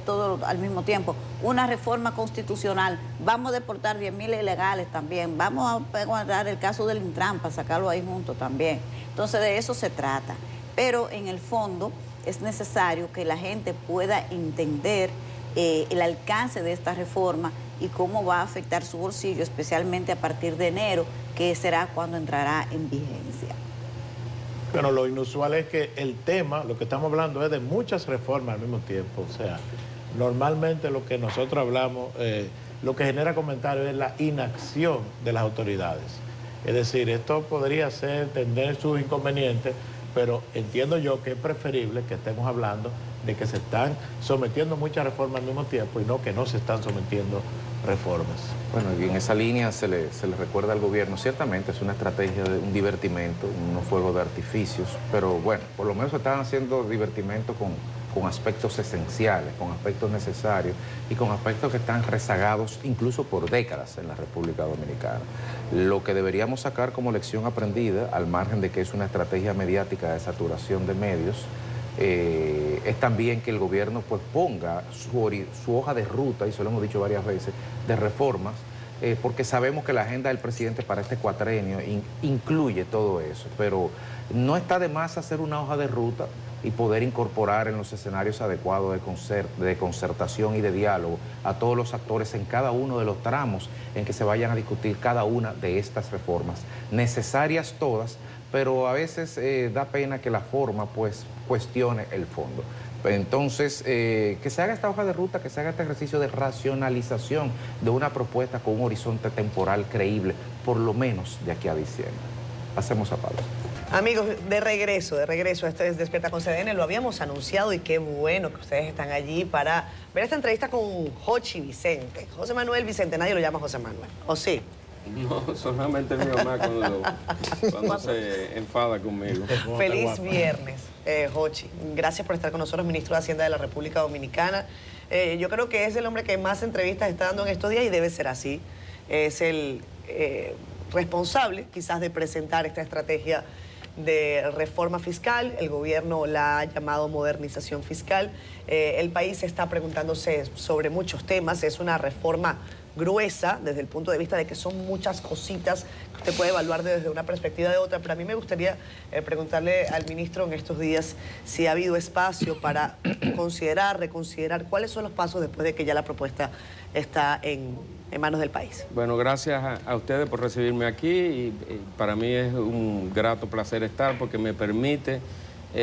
todo al mismo tiempo. Una reforma constitucional, vamos a deportar 10.000 ilegales también, vamos a guardar el caso del Intran para sacarlo ahí junto también. Entonces de eso se trata. Pero en el fondo es necesario que la gente pueda entender el alcance de esta reforma y cómo va a afectar su bolsillo, especialmente a partir de enero, que será cuando entrará en vigencia. Bueno, lo inusual es que el tema, lo que estamos hablando es de muchas reformas al mismo tiempo. O sea, normalmente lo que nosotros hablamos, lo que genera comentarios es la inacción de las autoridades. Es decir, esto podría tener sus inconvenientes, pero entiendo yo que es preferible que estemos hablando de que se están sometiendo muchas reformas al mismo tiempo y no que no se están sometiendo reformas. Bueno, y en esa línea se le recuerda al gobierno, ciertamente es una estrategia de un divertimento, unos fuegos de artificios, pero bueno, por lo menos se están haciendo divertimento con aspectos esenciales, con aspectos necesarios y con aspectos que están rezagados incluso por décadas en la República Dominicana. Lo que deberíamos sacar como lección aprendida, al margen de que es una estrategia mediática de saturación de medios, es también que el gobierno pues ponga su hoja de ruta, y eso lo hemos dicho varias veces, de reformas, porque sabemos que la agenda del presidente para este cuatrenio incluye todo eso, pero no está de más hacer una hoja de ruta y poder incorporar en los escenarios adecuados de concertación y de diálogo a todos los actores en cada uno de los tramos en que se vayan a discutir cada una de estas reformas, necesarias todas, pero a veces da pena que la forma pues cuestione el fondo. Entonces, que se haga esta hoja de ruta, que se haga este ejercicio de racionalización de una propuesta con un horizonte temporal creíble, por lo menos de aquí a diciembre. Hacemos a pausa. Amigos, de regreso, esto es Despierta con CDN, lo habíamos anunciado y qué bueno que ustedes están allí para ver esta entrevista con Jochi Vicente. José Manuel Vicente, nadie lo llama José Manuel, ¿o sí? No, solamente mi mamá cuando se enfada conmigo. Feliz viernes, Jochi. Gracias por estar con nosotros, ministro de Hacienda de la República Dominicana. Yo creo que es el hombre que más entrevistas está dando en estos días y debe ser así. Es el responsable quizás de presentar esta estrategia de reforma fiscal. El gobierno la ha llamado modernización fiscal. El país está preguntándose sobre muchos temas. Es una reforma gruesa desde el punto de vista de que son muchas cositas que usted puede evaluar desde una perspectiva de otra, pero a mí me gustaría preguntarle al ministro en estos días si ha habido espacio para reconsiderar cuáles son los pasos después de que ya la propuesta está en manos del país. Bueno, gracias a ustedes por recibirme aquí y para mí es un grato placer estar porque me permite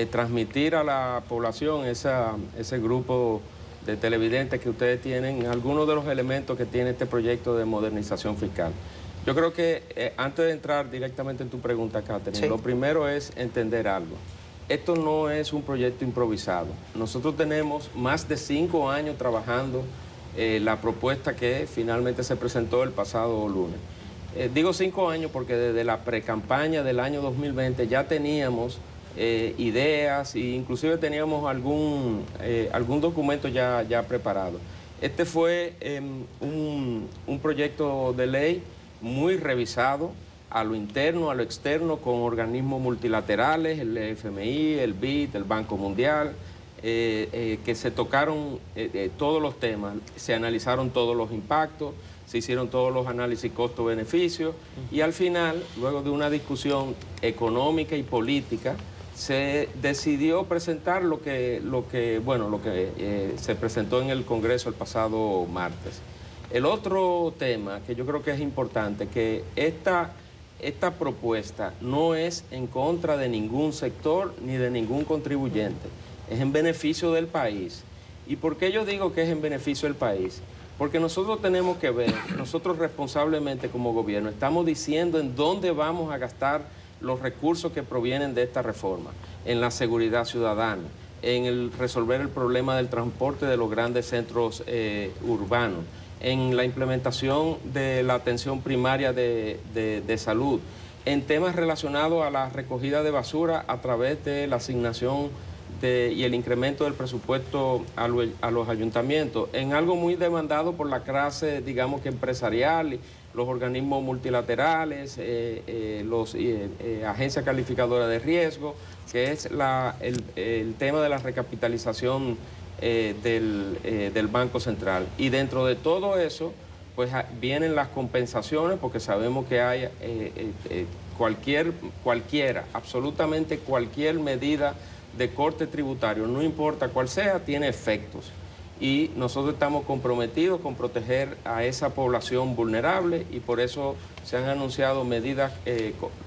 transmitir a la población ese grupo de televidentes que ustedes tienen, algunos de los elementos que tiene este proyecto de modernización fiscal. Yo creo que antes de entrar directamente en tu pregunta, Catherine, lo primero es entender algo. Esto no es un proyecto improvisado. Nosotros tenemos más de 5 años trabajando la propuesta que finalmente se presentó el pasado lunes. Digo 5 años porque desde la precampaña del año 2020 ya teníamos ideas e inclusive teníamos algún documento ya preparado. Este fue un proyecto de ley muy revisado a lo interno, a lo externo, con organismos multilaterales, el FMI, el BID, el Banco Mundial, que se tocaron todos los temas, se analizaron todos los impactos, se hicieron todos los análisis costo-beneficio y al final, luego de una discusión económica y política, se decidió presentar lo que se presentó en el Congreso el pasado martes. El otro tema que yo creo que es importante, que esta propuesta no es en contra de ningún sector ni de ningún contribuyente, es en beneficio del país. ¿Y por qué yo digo que es en beneficio del país? Porque nosotros tenemos que ver, nosotros responsablemente como gobierno, estamos diciendo en dónde vamos a gastar los recursos que provienen de esta reforma, en la seguridad ciudadana, en el resolver el problema del transporte de los grandes centros urbanos, en la implementación de la atención primaria de salud, en temas relacionados a la recogida de basura a través de la asignación y el incremento del presupuesto a los ayuntamientos, en algo muy demandado por la clase, digamos que empresarial, los organismos multilaterales, agencias calificadoras de riesgo, que es el tema de la recapitalización del Banco Central. Y dentro de todo eso, pues vienen las compensaciones, porque sabemos que hay cualquiera, absolutamente cualquier medida de corte tributario, no importa cuál sea, tiene efectos. Y nosotros estamos comprometidos con proteger a esa población vulnerable y por eso se han anunciado medidas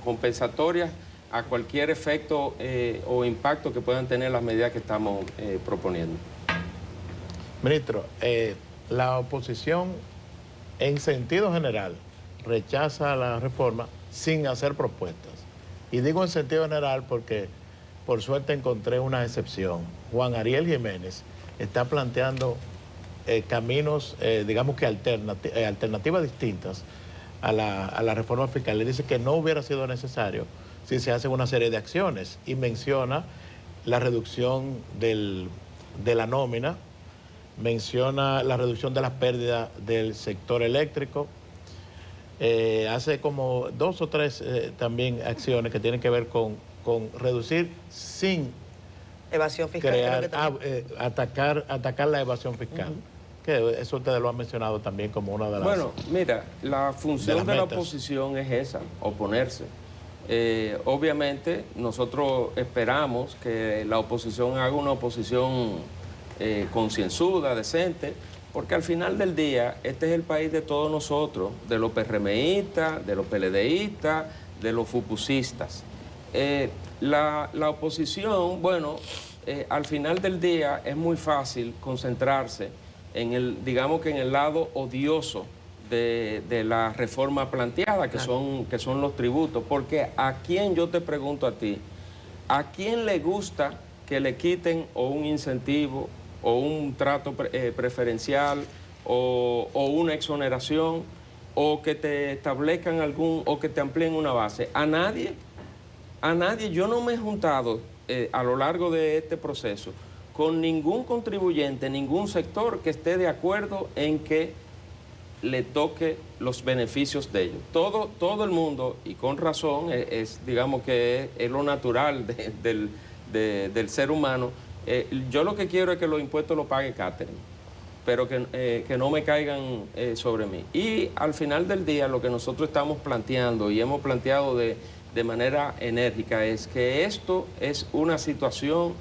compensatorias a cualquier efecto o impacto que puedan tener las medidas que estamos proponiendo. Ministro, la oposición en sentido general rechaza la reforma sin hacer propuestas. Y digo en sentido general porque por suerte encontré una excepción. Juan Ariel Jiménez está planteando caminos, digamos que alternativas distintas a la reforma fiscal. Le dice que no hubiera sido necesario si se hacen una serie de acciones y menciona la reducción de la nómina, menciona la reducción de las pérdidas del sector eléctrico, hace como 2 o 3 también acciones que tienen que ver con reducir sin evasión fiscal, atacar la evasión fiscal. Que eso ustedes lo han mencionado también como una de las... Bueno, mira, la función de la oposición es esa, oponerse. Obviamente nosotros esperamos que la oposición haga una oposición concienzuda, decente, porque al final del día este es el país de todos nosotros, de los PRMistas, de los PLDistas, de los FUPUSistas. La oposición, bueno, al final del día es muy fácil concentrarse en el lado odioso de la reforma planteada, que son los tributos, porque a quién, yo te pregunto a ti, ¿a quién le gusta que le quiten o un incentivo o un trato preferencial o una exoneración o que te establezcan o que te amplíen una base? A nadie. A nadie. Yo no me he juntado a lo largo de este proceso con ningún contribuyente, ningún sector que esté de acuerdo en que le toque los beneficios de ellos. Todo el mundo, y con razón, digamos que es lo natural del ser humano. Yo lo que quiero es que los impuestos los pague Catherine, pero que no me caigan sobre mí. Y al final del día lo que nosotros estamos planteando y hemos planteado de manera enérgica es que esto es una situación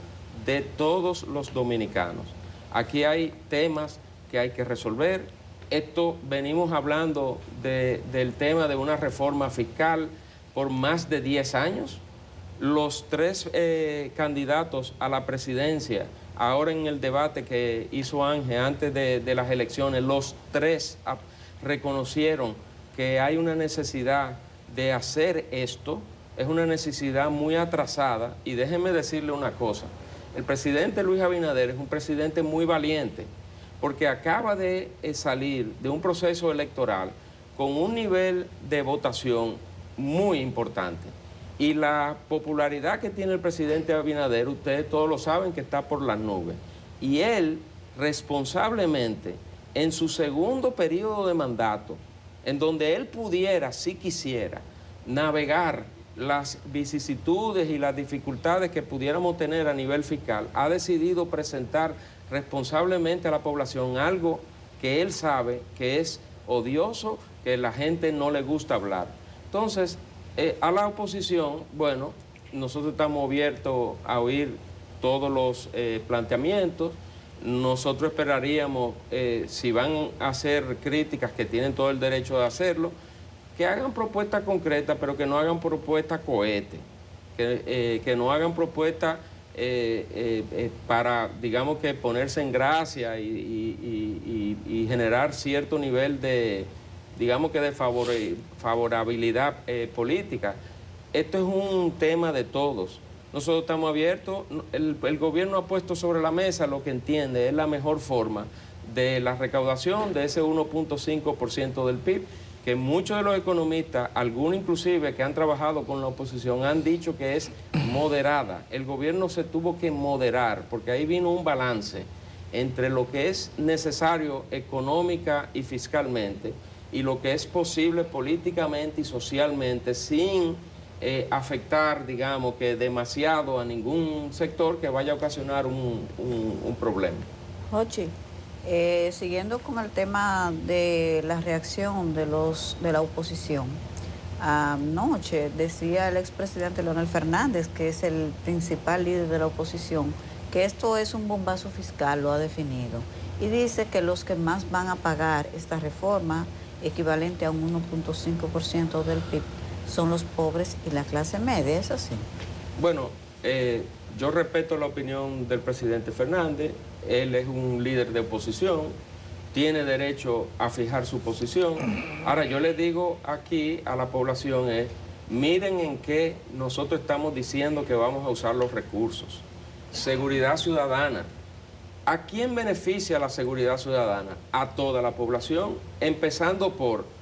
de todos los dominicanos. Aquí hay temas que hay que resolver. Venimos hablando del tema de una reforma fiscal por más de 10 años. Los 3 candidatos a la presidencia, ahora en el debate que hizo Ángel antes de las elecciones, los 3 reconocieron que hay una necesidad de hacer esto, es una necesidad muy atrasada, y déjenme decirle una cosa, el presidente Luis Abinader es un presidente muy valiente, porque acaba de salir de un proceso electoral con un nivel de votación muy importante. Y la popularidad que tiene el presidente Abinader, ustedes todos lo saben que está por las nubes. Y él, responsablemente, en su segundo periodo de mandato, en donde él pudiera, si quisiera, navegar las vicisitudes y las dificultades que pudiéramos tener a nivel fiscal, ha decidido presentar responsablemente a la población algo que él sabe que es odioso, que la gente no le gusta hablar. Entonces, a la oposición, bueno, nosotros estamos abiertos a oír todos los planteamientos. Nosotros esperaríamos, si van a hacer críticas, que tienen todo el derecho de hacerlo, que hagan propuestas concretas, pero que no hagan propuestas cohetes, que no hagan propuestas para, digamos, que ponerse en gracia y generar cierto nivel de, digamos, que de favorabilidad política. Esto es un tema de todos. Nosotros estamos abiertos. El gobierno ha puesto sobre la mesa lo que entiende es la mejor forma de la recaudación de ese 1.5% del PIB, que muchos de los economistas, algunos inclusive que han trabajado con la oposición, han dicho que es moderada. El gobierno se tuvo que moderar, porque ahí vino un balance entre lo que es necesario económica y fiscalmente y lo que es posible políticamente y socialmente sin afectar, digamos, que demasiado a ningún sector que vaya a ocasionar un problema. Jochi, siguiendo con el tema de la reacción de la oposición, anoche decía el expresidente Leonel Fernández, que es el principal líder de la oposición, que esto es un bombazo fiscal, lo ha definido, y dice que los que más van a pagar esta reforma, equivalente a un 1.5% del PIB, son los pobres y la clase media, ¿es así? Bueno, yo respeto la opinión del presidente Fernández. Él es un líder de oposición, tiene derecho a fijar su posición. Ahora, yo le digo aquí a la población miren en qué nosotros estamos diciendo que vamos a usar los recursos. Seguridad ciudadana. ¿A quién beneficia la seguridad ciudadana? A toda la población, empezando por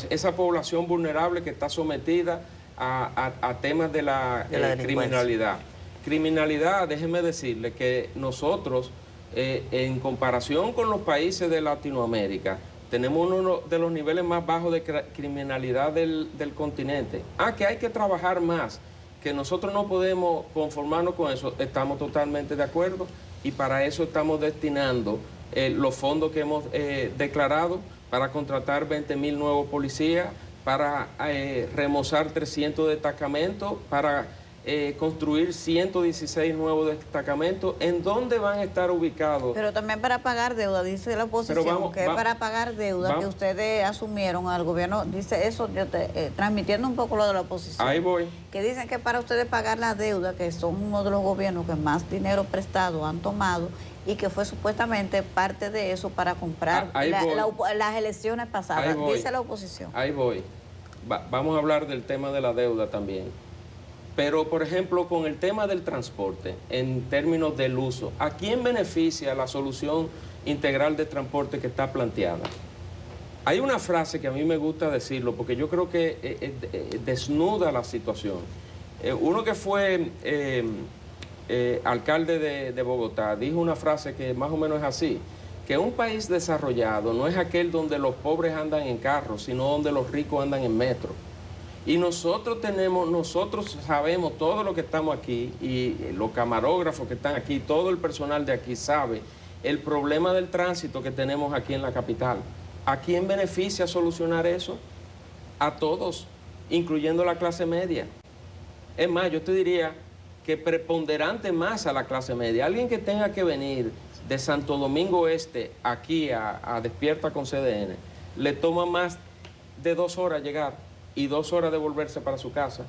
esa población vulnerable que está sometida a temas de la criminalidad. Criminalidad, déjenme decirle que nosotros, en comparación con los países de Latinoamérica, tenemos uno de los niveles más bajos de criminalidad del continente. Que hay que trabajar más, que nosotros no podemos conformarnos con eso, estamos totalmente de acuerdo, y para eso estamos destinando los fondos que hemos declarado para contratar 20.000 nuevos policías, para remozar 300 destacamentos, para construir 116 nuevos destacamentos. ¿En dónde van a estar ubicados? Pero también para pagar deuda, dice la oposición, que es para pagar deuda que ustedes asumieron al gobierno. Dice eso, transmitiendo un poco lo de la oposición. Ahí voy. Que dicen que para ustedes pagar la deuda, que son uno de los gobiernos que más dinero prestado han tomado, y que fue supuestamente parte de eso para comprar las elecciones pasadas, dice la oposición. Ahí voy. Vamos a hablar del tema de la deuda también. Pero, por ejemplo, con el tema del transporte, en términos del uso, ¿a quién beneficia la solución integral de transporte que está planteada? Hay una frase que a mí me gusta decirlo, porque yo creo que desnuda la situación. Uno que fue alcalde de Bogotá dijo una frase que más o menos es así, que un país desarrollado no es aquel donde los pobres andan en carros, sino donde los ricos andan en metro. Y nosotros sabemos, todo lo que estamos aquí, y los camarógrafos que están aquí, todo el personal de aquí sabe el problema del tránsito que tenemos aquí en la capital. ¿A quién beneficia solucionar eso? A todos, incluyendo la clase media. Es más, yo te diría que preponderante más a la clase media. Alguien que tenga que venir de Santo Domingo Este aquí a Despierta con CDN, le toma más de 2 horas llegar y 2 horas de volverse para su casa.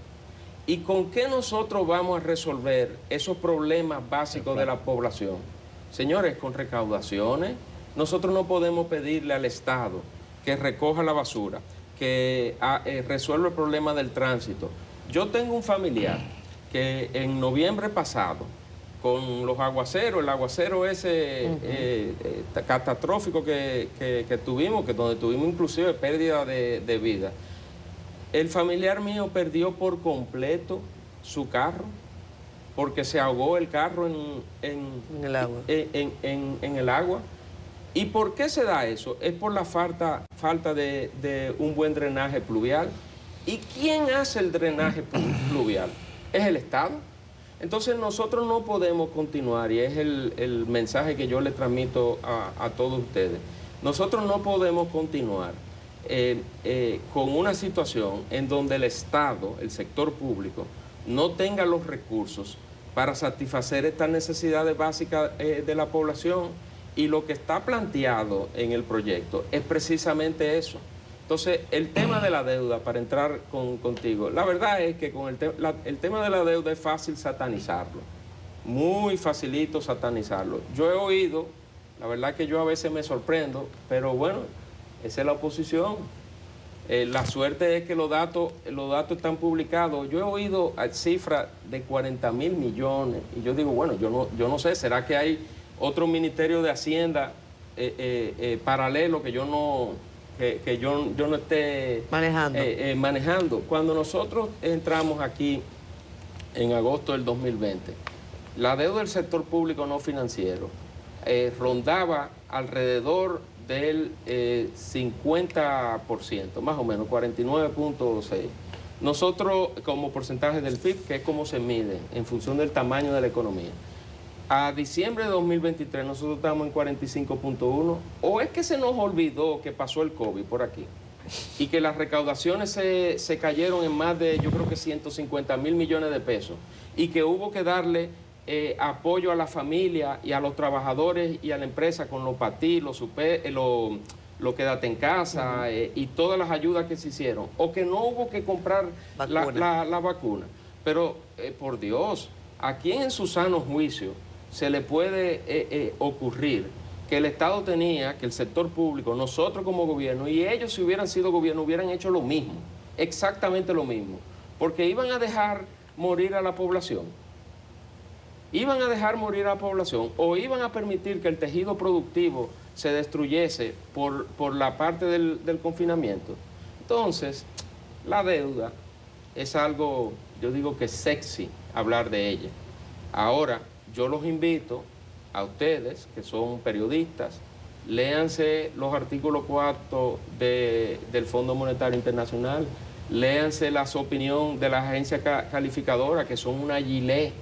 ¿Y con qué nosotros vamos a resolver esos problemas básicos de la población? Señores, con recaudaciones, Nosotros no podemos pedirle al Estado que recoja la basura, que resuelva el problema del tránsito. Yo tengo un familiar que en noviembre pasado, con los aguaceros, el aguacero ese catastrófico que tuvimos, donde tuvimos inclusive pérdida de vida, el familiar mío perdió por completo su carro porque se ahogó el carro en el agua. ¿Y por qué se da eso? Es por la falta de un buen drenaje pluvial. ¿Y quién hace el drenaje pluvial? Es el Estado. Entonces nosotros no podemos continuar, y es el mensaje que yo le transmito a todos ustedes. Nosotros no podemos continuar con una situación en donde el Estado, el sector público, no tenga los recursos para satisfacer estas necesidades básicas de la población. Y lo que está planteado en el proyecto es precisamente eso. Entonces, el tema de la deuda, para entrar contigo, la verdad es que con el tema de la deuda es fácil satanizarlo, muy facilito satanizarlo. Yo he oído, la verdad que yo a veces me sorprendo, pero bueno, esa es la oposición. La suerte es que los datos están publicados. Yo he oído cifras de 40.000 millones y yo digo, bueno, yo no sé, ¿será que hay otro ministerio de Hacienda paralelo que yo no esté manejando? Cuando nosotros entramos aquí en agosto del 2020, la deuda del sector público no financiero rondaba alrededor del 50%, más o menos, 49.6%. Nosotros, como porcentaje del PIB, que es como se mide en función del tamaño de la economía, a diciembre de 2023 nosotros estamos en 45.1%. ¿O es que se nos olvidó que pasó el COVID por aquí y que las recaudaciones se cayeron en más de, yo creo que 150.000 millones de pesos, y que hubo que darle apoyo a la familia y a los trabajadores y a la empresa con los PATI, lo quédate en casa y todas las ayudas que se hicieron? ¿O que no hubo que comprar la vacuna? Pero, por Dios, ¿a quién en su sano juicio se le puede ocurrir que el Estado tenía, que el sector público, nosotros como gobierno, y ellos si hubieran sido gobierno, hubieran hecho lo mismo, exactamente lo mismo? Porque iban a dejar morir a la población. Iban a dejar morir a la población o iban a permitir que el tejido productivo se destruyese por la parte del confinamiento. Entonces, la deuda es algo, yo digo que sexy hablar de ella. Ahora, yo los invito a ustedes, que son periodistas, léanse los artículos 4 del Fondo Monetario Internacional, léanse las opiniones de las agencias calificadoras, que son una gilet,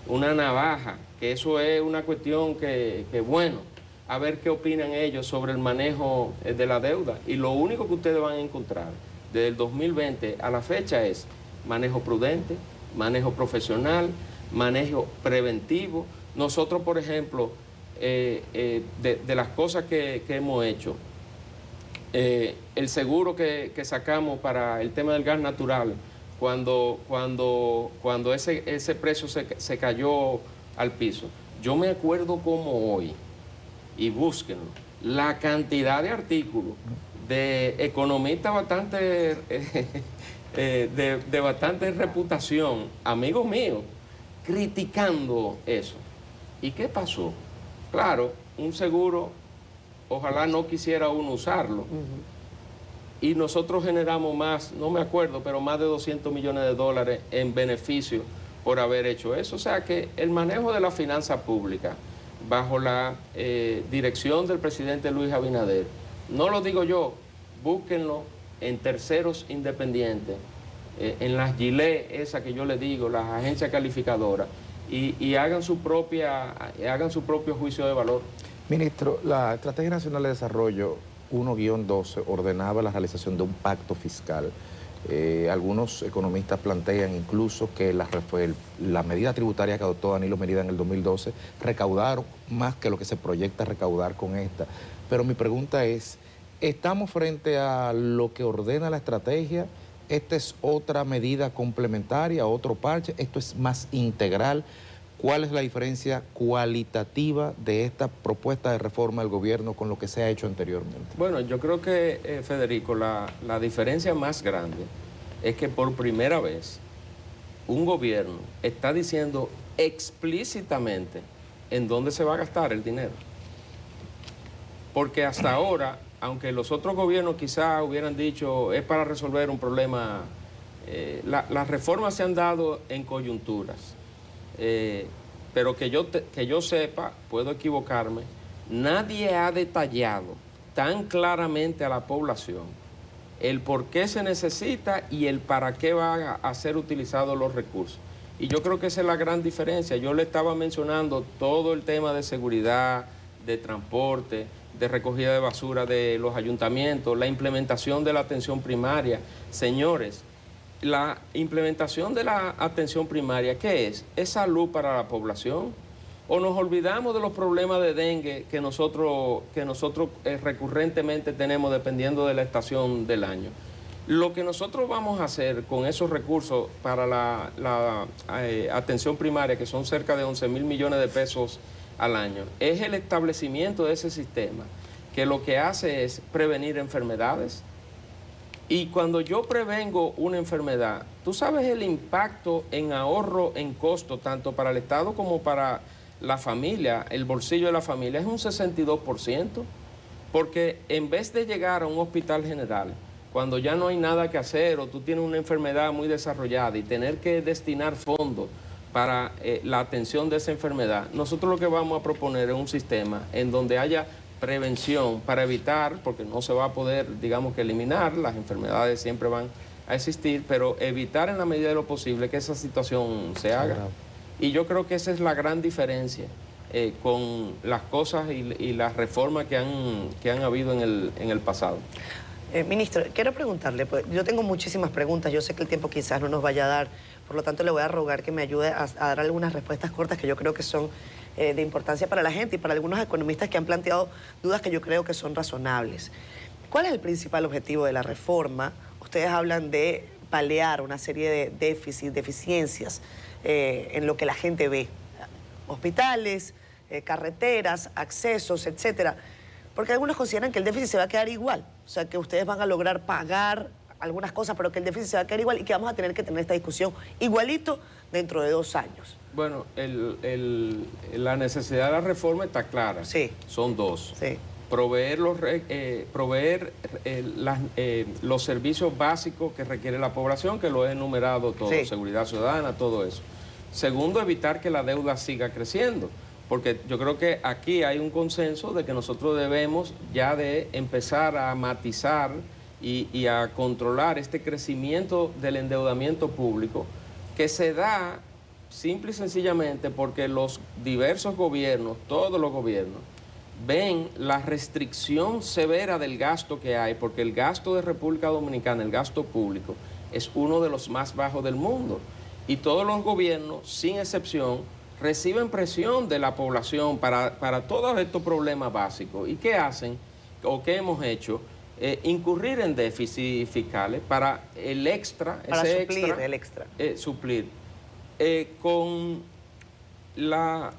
una navaja, que eso es una cuestión que bueno, a ver qué opinan ellos sobre el manejo de la deuda. Y lo único que ustedes van a encontrar desde el 2020 a la fecha es manejo prudente, manejo profesional, manejo preventivo. Nosotros, por ejemplo, de las cosas que hemos hecho, el seguro que sacamos para el tema del gas natural, cuando ese precio se cayó al piso, yo me acuerdo como hoy, y búsquenlo, la cantidad de artículos de economistas bastante de bastante reputación, amigos míos, criticando eso. ¿Y qué pasó? Claro, un seguro, ojalá no quisiera uno usarlo. Y nosotros generamos más, no me acuerdo, pero más de 200 millones de dólares en beneficio por haber hecho eso. O sea que el manejo de la finanza pública, bajo la dirección del presidente Luis Abinader, no lo digo yo, búsquenlo en terceros independientes, en las gilet, esa que yo le digo, las agencias calificadoras, y hagan su propio juicio de valor. Ministro, la Estrategia Nacional de Desarrollo 1-12 ordenaba la realización de un pacto fiscal. Algunos economistas plantean incluso que la medida tributaria que adoptó Danilo Medina en el 2012 recaudaron más que lo que se proyecta recaudar con esta. Pero mi pregunta es, ¿estamos frente a lo que ordena la estrategia? ¿Esta es otra medida complementaria, otro parche? ¿Esto es más integral? ¿cuál es la diferencia cualitativa de esta propuesta de reforma del gobierno con lo que se ha hecho anteriormente? Bueno, yo creo que, Federico, la diferencia más grande es que por primera vez un gobierno está diciendo explícitamente en dónde se va a gastar el dinero. Porque hasta ahora, aunque los otros gobiernos quizás hubieran dicho es para resolver un problema, las reformas se han dado en coyunturas. Pero que yo sepa, puedo equivocarme, nadie ha detallado tan claramente a la población el por qué se necesita y el para qué van a ser utilizados los recursos. Y yo creo que esa es la gran diferencia. Yo le estaba mencionando todo el tema de seguridad, de transporte, de recogida de basura de los ayuntamientos, la implementación de la atención primaria. Señores, la implementación de la atención primaria, ¿qué es? ¿Es salud para la población? ¿O nos olvidamos de los problemas de dengue que nosotros recurrentemente tenemos dependiendo de la estación del año? Lo que nosotros vamos a hacer con esos recursos para la atención primaria, que son cerca de 11.000 millones de pesos al año, es el establecimiento de ese sistema, que lo que hace es prevenir enfermedades. Y cuando yo prevengo una enfermedad, tú sabes el impacto en ahorro, en costo, tanto para el Estado como para la familia, el bolsillo de la familia, es un 62%, porque en vez de llegar a un hospital general, cuando ya no hay nada que hacer o tú tienes una enfermedad muy desarrollada y tener que destinar fondos para la atención de esa enfermedad, nosotros lo que vamos a proponer es un sistema en donde haya prevención para evitar, porque no se va a poder, digamos que eliminar, las enfermedades siempre van a existir, pero evitar en la medida de lo posible que esa situación se haga. Y yo creo que esa es la gran diferencia con las cosas y las reformas que han habido en el pasado. Ministro, quiero preguntarle, pues, yo tengo muchísimas preguntas, yo sé que el tiempo quizás no nos vaya a dar, por lo tanto le voy a rogar que me ayude a dar algunas respuestas cortas que yo creo que son de importancia para la gente y para algunos economistas que han planteado dudas que yo creo que son razonables. ¿Cuál es el principal objetivo de la reforma? Ustedes hablan de paliar una serie de déficits, deficiencias en lo que la gente ve. Hospitales, carreteras, accesos, etcétera. Porque algunos consideran que el déficit se va a quedar igual. O sea, que ustedes van a lograr pagar algunas cosas, pero que el déficit se va a quedar igual y que vamos a tener que tener esta discusión igualito dentro de 2 años. Bueno, la necesidad de la reforma está clara. Sí. Son 2. Sí. Proveer los servicios básicos que requiere la población, que lo he enumerado todo, sí. Seguridad ciudadana, todo eso. Segundo, evitar que la deuda siga creciendo, porque yo creo que aquí hay un consenso de que nosotros debemos ya de empezar a matizar y a controlar este crecimiento del endeudamiento público que se da simple y sencillamente porque los diversos gobiernos, todos los gobiernos, ven la restricción severa del gasto que hay, porque el gasto de República Dominicana, el gasto público, es uno de los más bajos del mundo. Y todos los gobiernos, sin excepción, reciben presión de la población para todos estos problemas básicos. ¿Y qué hacen o qué hemos hecho? Incurrir en déficits fiscales para el extra, para suplir el extra. Con la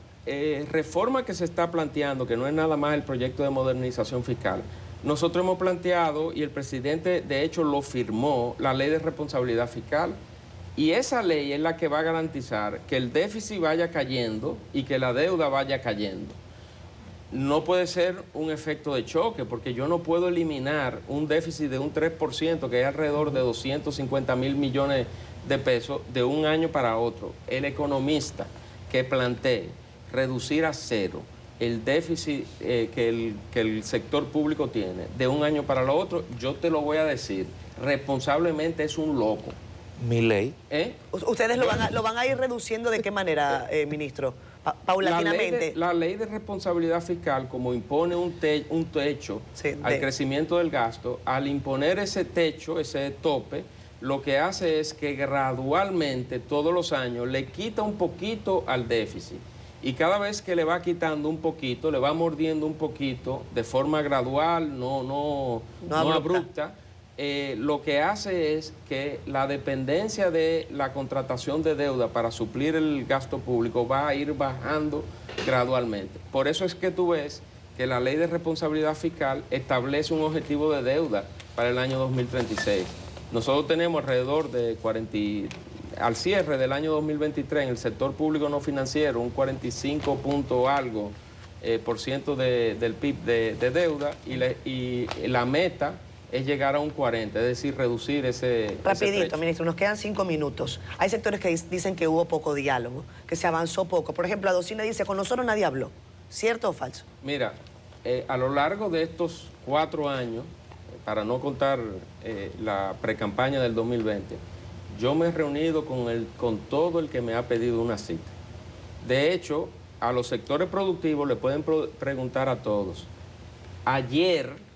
reforma que se está planteando, que no es nada más el proyecto de modernización fiscal, nosotros hemos planteado, y el presidente de hecho lo firmó, la ley de responsabilidad fiscal, y esa ley es la que va a garantizar que el déficit vaya cayendo y que la deuda vaya cayendo. No puede ser un efecto de choque, porque yo no puedo eliminar un déficit de un 3%, que es alrededor de 250.000 millones de pesos, de un año para otro. El economista que plantee reducir a cero el déficit que el sector público tiene de un año para el otro, yo te lo voy a decir, responsablemente es un loco. Mi ley. ¿Ustedes lo van a ir reduciendo de qué manera, ministro? Paulatinamente. La ley de responsabilidad fiscal, como impone un techo al crecimiento del gasto, al imponer ese techo, ese tope, lo que hace es que gradualmente, todos los años, le quita un poquito al déficit. Y cada vez que le va quitando un poquito, le va mordiendo un poquito, de forma gradual, no abrupta, lo que hace es que la dependencia de la contratación de deuda para suplir el gasto público va a ir bajando gradualmente. Por eso es que tú ves que la Ley de Responsabilidad Fiscal establece un objetivo de deuda para el año 2036. Nosotros tenemos alrededor de al cierre del año 2023 en el sector público no financiero un 45 punto algo por ciento del PIB de deuda y la meta es llegar a un 40, es decir, reducir ese Rapidito, ministro, nos quedan 5 minutos. Hay sectores que dicen que hubo poco diálogo, que se avanzó poco. Por ejemplo, Adocine dice, con nosotros nadie habló. ¿Cierto o falso? Mira, a lo largo de estos 4 años, para no contar la precampaña del 2020, yo me he reunido con todo el que me ha pedido una cita. De hecho, a los sectores productivos le pueden preguntar a todos. Ayer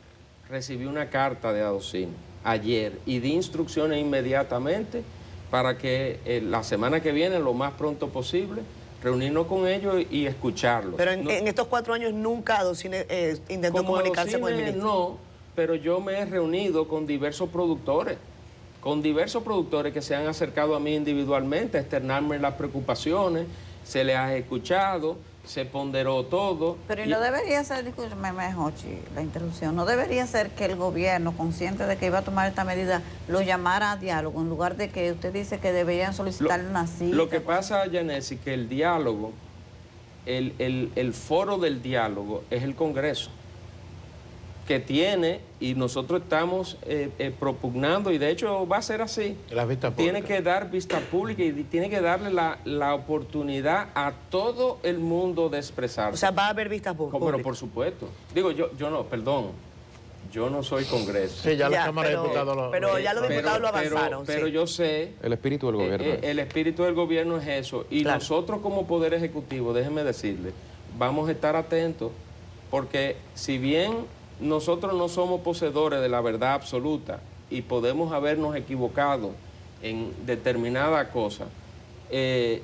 recibí una carta de Adocine, ayer, y di instrucciones inmediatamente para que la semana que viene, lo más pronto posible, reunirnos con ellos y escucharlos. Pero en estos 4 años nunca Adocine intentó comunicarse con el ministro. No, pero yo me he reunido con diversos productores que se han acercado a mí individualmente a externarme las preocupaciones, se les ha escuchado, se ponderó todo. Pero no debería ser, discúlpeme, Jochi, la interrupción, no debería ser que el gobierno, consciente de que iba a tomar esta medida, lo llamara a diálogo, en lugar de que usted dice que deberían solicitarle una cita. Lo que pasa, Yanesi, que el diálogo, el foro del diálogo es el Congreso, que tiene, y nosotros estamos propugnando, y de hecho va a ser así, tiene que dar vista pública y tiene que darle la oportunidad a todo el mundo de expresarse. O sea, va a haber vistas públicas. Pero por supuesto. Digo, yo no, perdón, yo no soy Congreso. Sí, ya la Cámara de Diputados Pero ya los diputados lo avanzaron. Pero yo sé... El espíritu del gobierno. El espíritu del gobierno es eso. Y claro, nosotros como Poder Ejecutivo, déjenme decirle, vamos a estar atentos, porque si bien nosotros no somos poseedores de la verdad absoluta y podemos habernos equivocado en determinada cosa,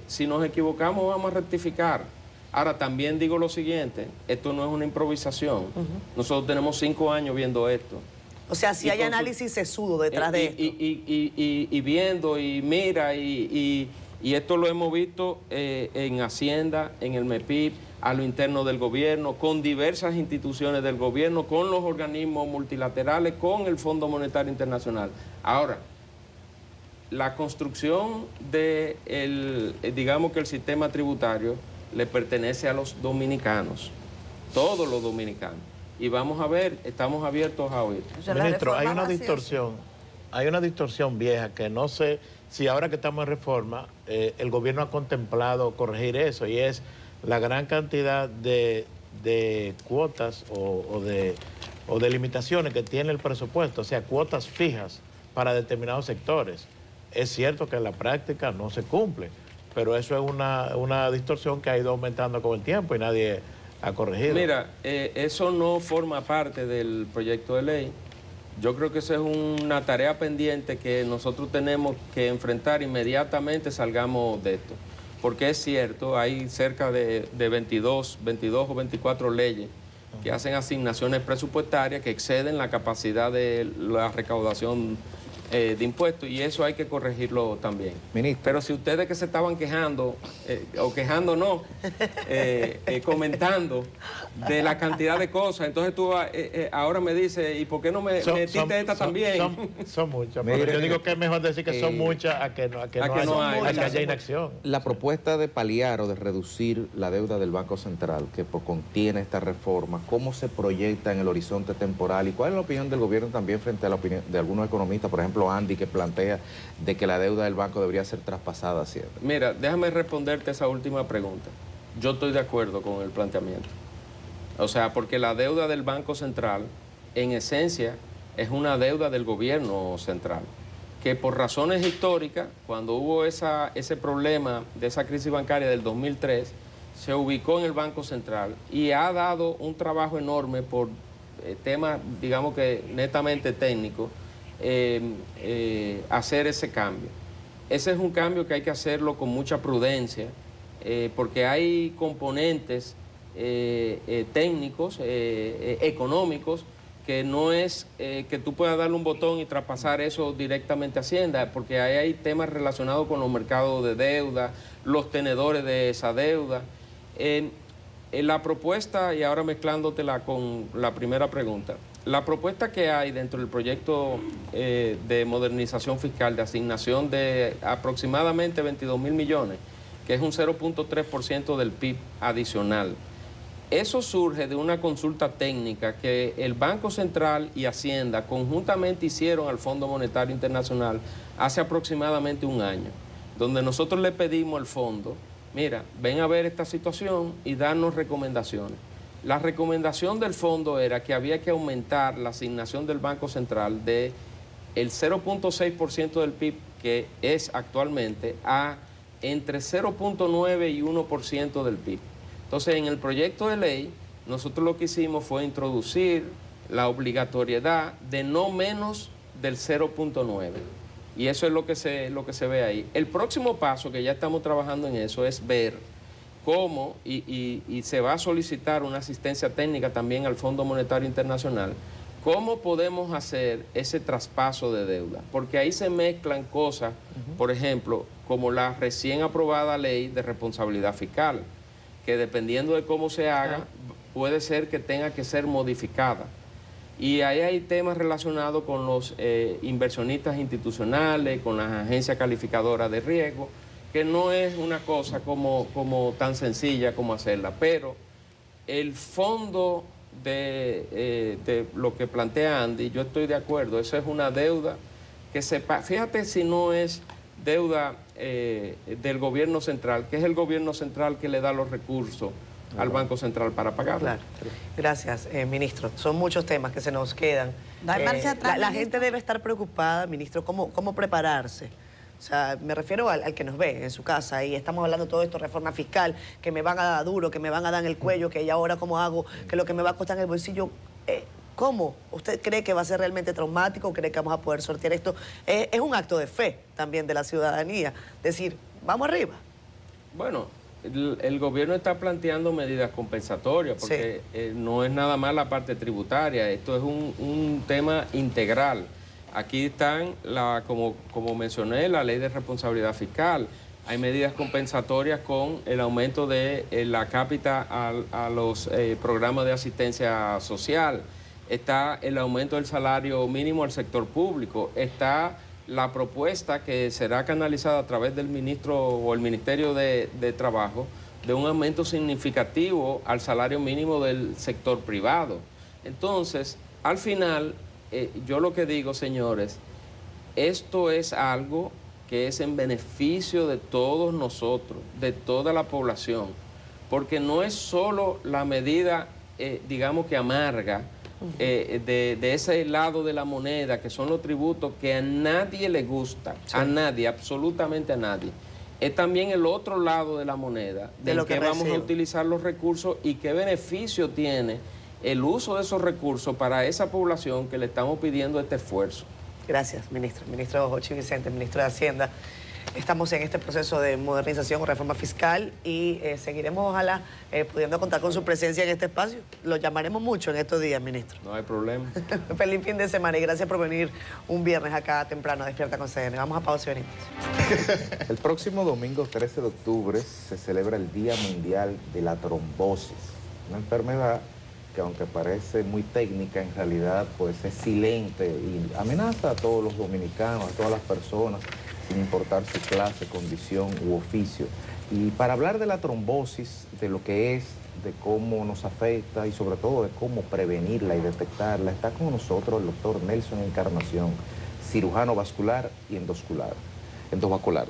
si nos equivocamos vamos a rectificar. Ahora, también digo lo siguiente, esto no es una improvisación. Nosotros tenemos 5 años viendo esto. O sea, si hay análisis sesudo detrás de esto. Y viendo, y mira, y esto lo hemos visto en Hacienda, en el MEPIB, a lo interno del gobierno, con diversas instituciones del gobierno, con los organismos multilaterales, con el Fondo Monetario Internacional. Ahora, la construcción digamos que el sistema tributario le pertenece a los dominicanos, todos los dominicanos. Y vamos a ver, estamos abiertos a oír. Ministro, hay una distorsión vieja que no sé si ahora que estamos en reforma, el gobierno ha contemplado corregir eso, y es la gran cantidad de cuotas o de limitaciones que tiene el presupuesto, o sea, cuotas fijas para determinados sectores. Es cierto que en la práctica no se cumple, pero eso es una distorsión que ha ido aumentando con el tiempo y nadie ha corregido. Mira, eso no forma parte del proyecto de ley. Yo creo que esa es una tarea pendiente que nosotros tenemos que enfrentar inmediatamente salgamos de esto. Porque es cierto, hay cerca de 22 o 24 leyes que hacen asignaciones presupuestarias que exceden la capacidad de la recaudación de impuestos, y eso hay que corregirlo también. Ministro. Pero si ustedes que se estaban quejando, o quejando no, comentando de la cantidad de cosas, entonces tú ahora me dices, ¿y por qué no me metiste esta también? Son muchas, pero yo digo que es mejor decir que son muchas a que no haya inacción. La propuesta de paliar o de reducir la deuda del Banco Central que contiene esta reforma, ¿cómo se proyecta en el horizonte temporal? ¿Y cuál es la opinión del gobierno también frente a la opinión de algunos economistas, por ejemplo Andy, que plantea de que la deuda del banco debería ser traspasada siempre? Mira, déjame responderte esa última pregunta. Yo estoy de acuerdo con el planteamiento. O sea, porque la deuda del Banco Central, en esencia, es una deuda del gobierno central, que por razones históricas, cuando hubo ese problema de esa crisis bancaria del 2003, se ubicó en el Banco Central y ha dado un trabajo enorme por temas, digamos que netamente técnicos, hacer ese cambio. Ese es un cambio que hay que hacerlo con mucha prudencia, porque hay componentes técnicos, económicos, que no es que tú puedas darle un botón y traspasar eso directamente a Hacienda, porque ahí hay temas relacionados con los mercados de deuda, los tenedores de esa deuda. En la propuesta, y ahora mezclándotela con la primera pregunta, la propuesta que hay dentro del proyecto de modernización fiscal de asignación de aproximadamente 22.000 millones, que es un 0.3% del PIB adicional. Eso surge de una consulta técnica que el Banco Central y Hacienda conjuntamente hicieron al Fondo Monetario Internacional hace aproximadamente un año, donde nosotros le pedimos al fondo, mira, ven a ver esta situación y darnos recomendaciones. La recomendación del fondo era que había que aumentar la asignación del Banco Central de el 0.6% del PIB, que es actualmente, a entre 0.9 y 1% del PIB. Entonces, en el proyecto de ley, nosotros lo que hicimos fue introducir la obligatoriedad de no menos del 0.9. Y eso es lo que se ve ahí. El próximo paso, que ya estamos trabajando en eso, es ver cómo, y se va a solicitar una asistencia técnica también al Fondo Monetario Internacional, cómo podemos hacer ese traspaso de deuda. Porque ahí se mezclan cosas, por ejemplo, como la recién aprobada ley de responsabilidad fiscal, que dependiendo de cómo se haga, puede ser que tenga que ser modificada. Y ahí hay temas relacionados con los inversionistas institucionales, con las agencias calificadoras de riesgo, que no es una cosa como tan sencilla como hacerla. Pero el fondo de lo que plantea Andy, yo estoy de acuerdo, eso es una deuda que fíjate si no es deuda del gobierno central, que es el gobierno central que le da los recursos al Banco Central para pagarlo. Claro. Gracias, ministro. Son muchos temas que se nos quedan. La gente debe estar preocupada, ministro, ¿cómo prepararse? O sea, me refiero al que nos ve en su casa y estamos hablando de todo esto, reforma fiscal, que me van a dar duro, que me van a dar en el cuello, que ya ahora cómo hago, que lo que me va a costar en el bolsillo. ¿Cómo? ¿Usted cree que va a ser realmente traumático? ¿Cree que vamos a poder sortear esto? Es un acto de fe también de la ciudadanía, decir, vamos arriba. Bueno, el gobierno está planteando medidas compensatorias, porque no es nada más la parte tributaria, esto es un tema integral. Aquí están, como mencioné, la ley de responsabilidad fiscal. Hay medidas compensatorias con el aumento de la cápita a los programas de asistencia social. Está el aumento del salario mínimo al sector público. Está la propuesta que será canalizada a través del ministro o el Ministerio de Trabajo de un aumento significativo al salario mínimo del sector privado. Entonces, al final, yo lo que digo, señores, esto es algo que es en beneficio de todos nosotros, de toda la población, porque no es solo la medida, digamos que amarga, de ese lado de la moneda, que son los tributos que a nadie le gusta, a nadie, absolutamente a nadie. Es también el otro lado de la moneda, de lo que vamos a utilizar los recursos y qué beneficio tiene el uso de esos recursos para esa población que le estamos pidiendo este esfuerzo. Gracias, ministro. Ministro Jochi Vicente, ministro de Hacienda. Estamos en este proceso de modernización o reforma fiscal y seguiremos, ojalá, pudiendo contar con su presencia en este espacio. Lo llamaremos mucho en estos días, ministro. No hay problema. Feliz fin de semana y gracias por venir un viernes acá temprano a Despierta con CDN. Vamos a pausa y venimos. El próximo domingo 13 de octubre se celebra el Día Mundial de la Trombosis, una enfermedad que aunque parece muy técnica, en realidad pues es silente y amenaza a todos los dominicanos, a todas las personas, sin importar su clase, condición u oficio. Y para hablar de la trombosis, de lo que es, de cómo nos afecta y sobre todo de cómo prevenirla y detectarla, está con nosotros el doctor Nelson Encarnación, cirujano vascular y endovascular.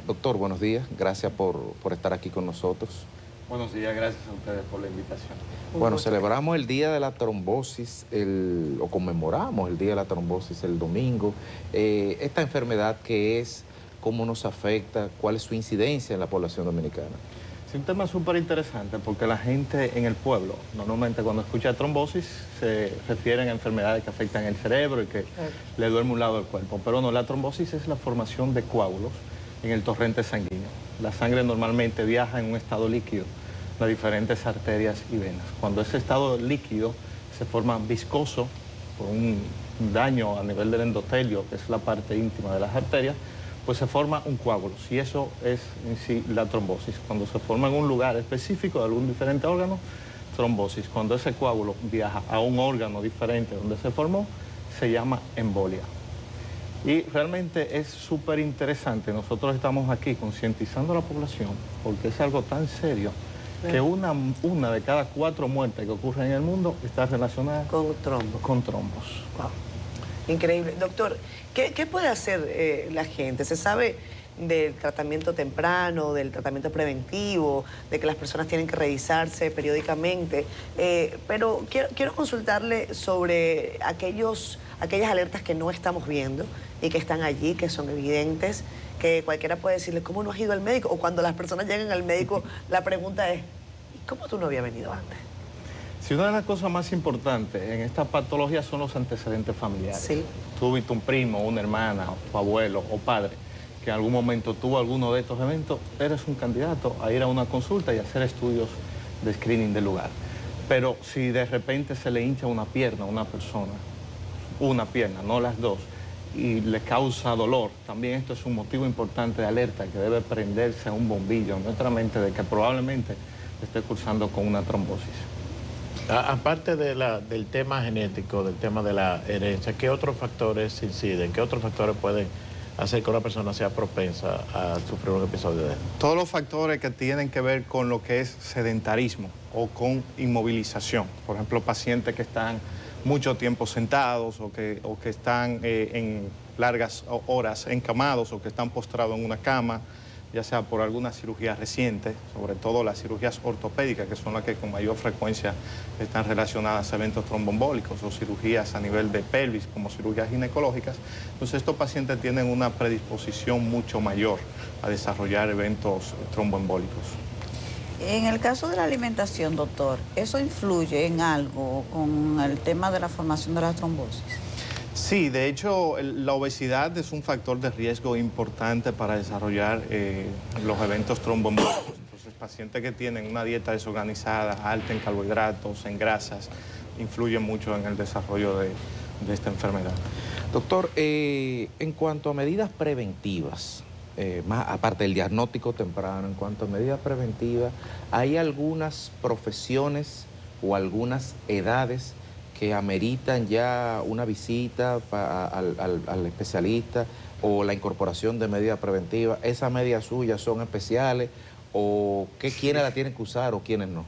Doctor, buenos días, gracias por estar aquí con nosotros. Buenos días, gracias a ustedes por la invitación. Bueno, celebramos el Día de la Trombosis, o conmemoramos el Día de la Trombosis el domingo. Esta enfermedad, ¿qué es? ¿Cómo nos afecta? ¿Cuál es su incidencia en la población dominicana? Es un tema súper interesante porque la gente en el pueblo, normalmente cuando escucha trombosis, se refieren a enfermedades que afectan el cerebro y que le duerme un lado del cuerpo. Pero no, la trombosis es la formación de coágulos en el torrente sanguíneo. La sangre normalmente viaja en un estado líquido a diferentes arterias y venas. Cuando ese estado líquido se forma viscoso, por un daño a nivel del endotelio, que es la parte íntima de las arterias, pues se forma un coágulo. Y eso es en sí la trombosis. Cuando se forma en un lugar específico de algún diferente órgano, trombosis. Cuando ese coágulo viaja a un órgano diferente donde se formó, se llama embolia. Y realmente es súper interesante. Nosotros estamos aquí concientizando a la población porque es algo tan serio que una de cada 4 muertes que ocurren en el mundo está relacionada con trombos. Wow. Increíble. Doctor, ¿qué puede hacer la gente? ¿Se sabe del tratamiento temprano, del tratamiento preventivo, de que las personas tienen que revisarse periódicamente? Pero quiero consultarle sobre aquellas alertas que no estamos viendo y que están allí, que son evidentes, que cualquiera puede decirle, ¿cómo no has ido al médico? O cuando las personas llegan al médico, la pregunta es, ¿cómo tú no habías venido antes? Sí, una de las cosas más importantes en esta patología son los antecedentes familiares. Sí. Tú viste un primo, una hermana, tu abuelo o padre que en algún momento tuvo alguno de estos eventos, eres un candidato a ir a una consulta y hacer estudios de screening del lugar. Pero si de repente se le hincha una pierna a una persona, una pierna, no las dos, y le causa dolor, también esto es un motivo importante de alerta que debe prenderse a un bombillo en nuestra mente de que probablemente esté cursando con una trombosis. Aparte del tema genético, del tema de la herencia, ¿qué otros factores inciden? ¿Qué otros factores pueden hacer que una persona sea propensa a sufrir un episodio de esto? Todos los factores que tienen que ver con lo que es sedentarismo o con inmovilización. Por ejemplo, pacientes que están mucho tiempo sentados o que están en largas horas encamados o que están postrados en una cama, ya sea por alguna cirugía reciente, sobre todo las cirugías ortopédicas, que son las que con mayor frecuencia están relacionadas a eventos tromboembólicos, o cirugías a nivel de pelvis, como cirugías ginecológicas. Entonces, estos pacientes tienen una predisposición mucho mayor a desarrollar eventos tromboembólicos. En el caso de la alimentación, doctor, ¿eso influye en algo con el tema de la formación de la trombosis? Sí, de hecho, la obesidad es un factor de riesgo importante para desarrollar los eventos tromboembólicos. Entonces, pacientes que tienen una dieta desorganizada, alta en carbohidratos, en grasas, influyen mucho en el desarrollo de esta enfermedad. Doctor, en cuanto a medidas preventivas, más aparte del diagnóstico temprano, en cuanto a medidas preventivas, ¿hay algunas profesiones o algunas edades que ameritan ya una visita al especialista o la incorporación de medidas preventivas? ¿Esas medidas suyas son especiales o quiénes la tienen que usar o quiénes no?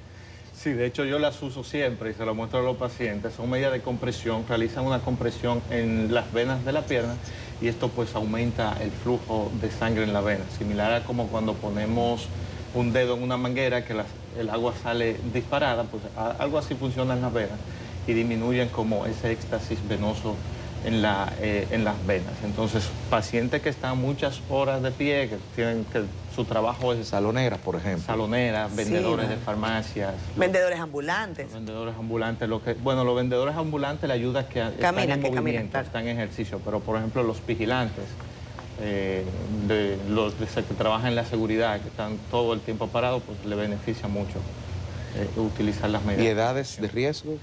Sí, de hecho yo las uso siempre y se lo muestro a los pacientes. Son medidas de compresión, realizan una compresión en las venas de la pierna y esto pues aumenta el flujo de sangre en la vena, similar a como cuando ponemos un dedo en una manguera que el agua sale disparada, pues algo así funciona en las venas y disminuyen como ese éxtasis venoso en las venas. Entonces, pacientes que están muchas horas de pie, que tienen que su trabajo es... Saloneras, por ejemplo. Saloneras, vendedores de farmacias. Vendedores ambulantes. Los vendedores ambulantes. Los vendedores ambulantes le ayuda a que están en movimiento, están en ejercicio. Pero, por ejemplo, los vigilantes, los que trabajan en la seguridad, que están todo el tiempo parados, pues le beneficia mucho utilizar las medidas. ¿Y edades de riesgo?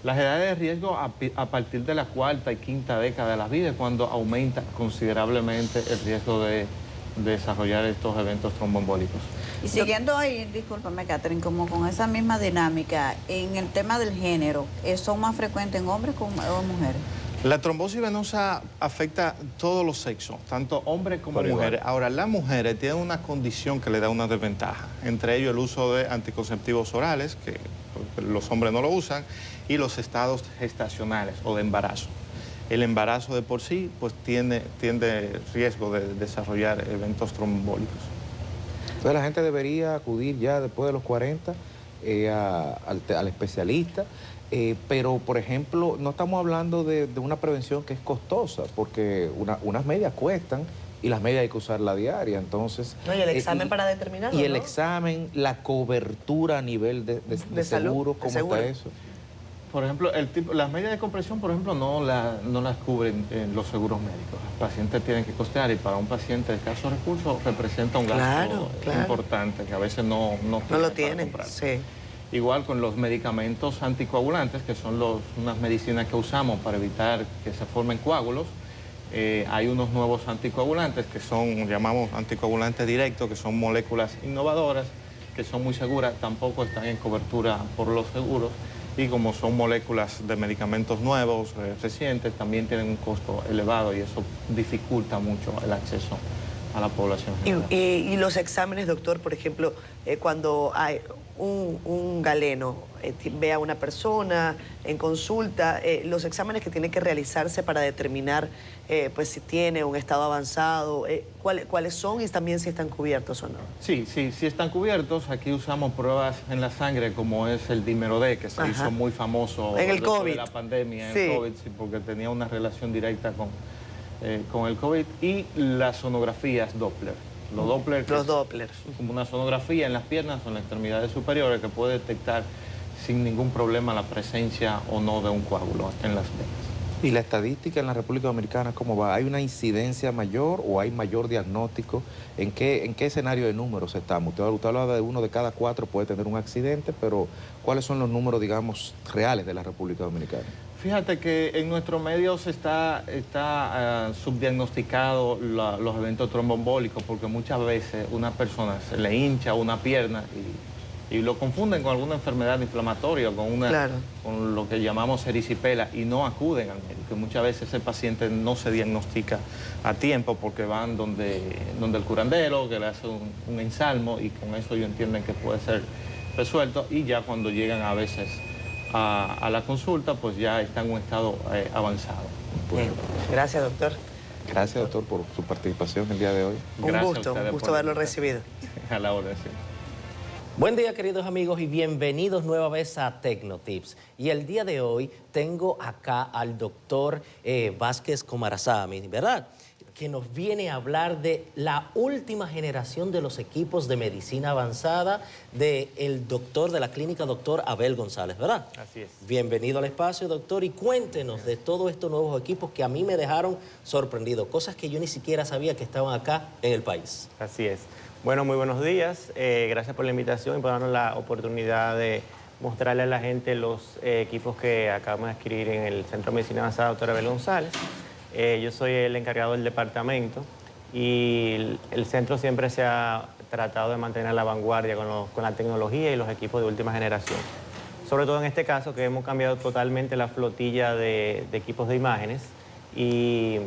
Las edades de riesgo a partir de la 4ª y 5ª década de la vida, cuando aumenta considerablemente el riesgo de desarrollar estos eventos tromboembólicos. Y siguiendo ahí, discúlpame, Catherine, como con esa misma dinámica, en el tema del género, ¿son más frecuentes en hombres o en mujeres? La trombosis venosa afecta a todos los sexos, tanto hombres como mujeres. Ahora, las mujeres tienen una condición que le da una desventaja, entre ellos el uso de anticonceptivos orales, que los hombres no lo usan, y los estados gestacionales o de embarazo. El embarazo de por sí pues tiene riesgo de desarrollar eventos tromboembólicos. Entonces la gente debería acudir ya después de los 40 al especialista, pero por ejemplo no estamos hablando de una prevención que es costosa, porque unas medidas cuestan y las medidas hay que usarla diaria, entonces... No, y el examen para determinarlo, y el ¿no? examen, la cobertura a nivel de seguro, ¿cómo está eso? Por ejemplo, las medidas de compresión, por ejemplo, no las cubren los seguros médicos. Los pacientes tienen que costear y para un paciente de escasos recursos representa un gasto importante que a veces no lo tienen. Sí. Igual con los medicamentos anticoagulantes, que son unas medicinas que usamos para evitar que se formen coágulos. Hay unos nuevos anticoagulantes que llamamos anticoagulantes directos, que son moléculas innovadoras, que son muy seguras, tampoco están en cobertura por los seguros. Y como son moléculas de medicamentos nuevos, recientes, también tienen un costo elevado y eso dificulta mucho el acceso a la población general. Y los exámenes, doctor, por ejemplo, cuando hay un galeno ve a una persona en consulta, los exámenes que tiene que realizarse para determinar pues si tiene un estado avanzado, ¿cuáles son y también si están cubiertos o no? Sí están cubiertos. Aquí usamos pruebas en la sangre como es el dímero D, que se hizo muy famoso en el después COVID. de la pandemia, en el COVID, sí, porque tenía una relación directa con el COVID, y las sonografías Doppler. Los Doppler. Como una sonografía en las piernas o en las extremidades superiores que puede detectar sin ningún problema la presencia o no de un coágulo en las venas. ¿Y la estadística en la República Dominicana cómo va? ¿Hay una incidencia mayor o hay mayor diagnóstico? ¿En qué escenario de números estamos? Usted habla de 1 de cada 4 puede tener un accidente, pero ¿cuáles son los números, digamos, reales de la República Dominicana? Fíjate que en nuestros medios está subdiagnosticado los eventos tromboembólicos, porque muchas veces una persona se le hincha una pierna y lo confunden con alguna enfermedad inflamatoria, con lo que llamamos erisipela, y no acuden al médico. Muchas veces ese paciente no se diagnostica a tiempo porque van donde el curandero, que le hace un ensalmo, y con eso ellos entienden que puede ser resuelto, y ya cuando llegan a veces a la consulta, pues ya está en un estado avanzado. Bien. Gracias, doctor. Gracias, doctor, por su participación el día de hoy. Un gusto haberlo recibido. A la orden, sí. Buen día, queridos amigos, y bienvenidos nueva vez a Tecnotips. Y el día de hoy tengo acá al doctor Vázquez Comarazami, ¿verdad?, que nos viene a hablar de la última generación de los equipos de medicina avanzada del doctor de la clínica, doctor Abel González, ¿verdad? Así es. Bienvenido al espacio, doctor, y cuéntenos de todos estos nuevos equipos que a mí me dejaron sorprendido, cosas que yo ni siquiera sabía que estaban acá en el país. Así es. Bueno, muy buenos días. Gracias por la invitación y por darnos la oportunidad de mostrarle a la gente los equipos que acabamos de adquirir en el Centro de Medicina Avanzada, doctor Abel González. Yo soy el encargado del departamento y el centro siempre se ha tratado de mantener a la vanguardia con la tecnología y los equipos de última generación. Sobre todo en este caso, que hemos cambiado totalmente la flotilla de equipos de imágenes, y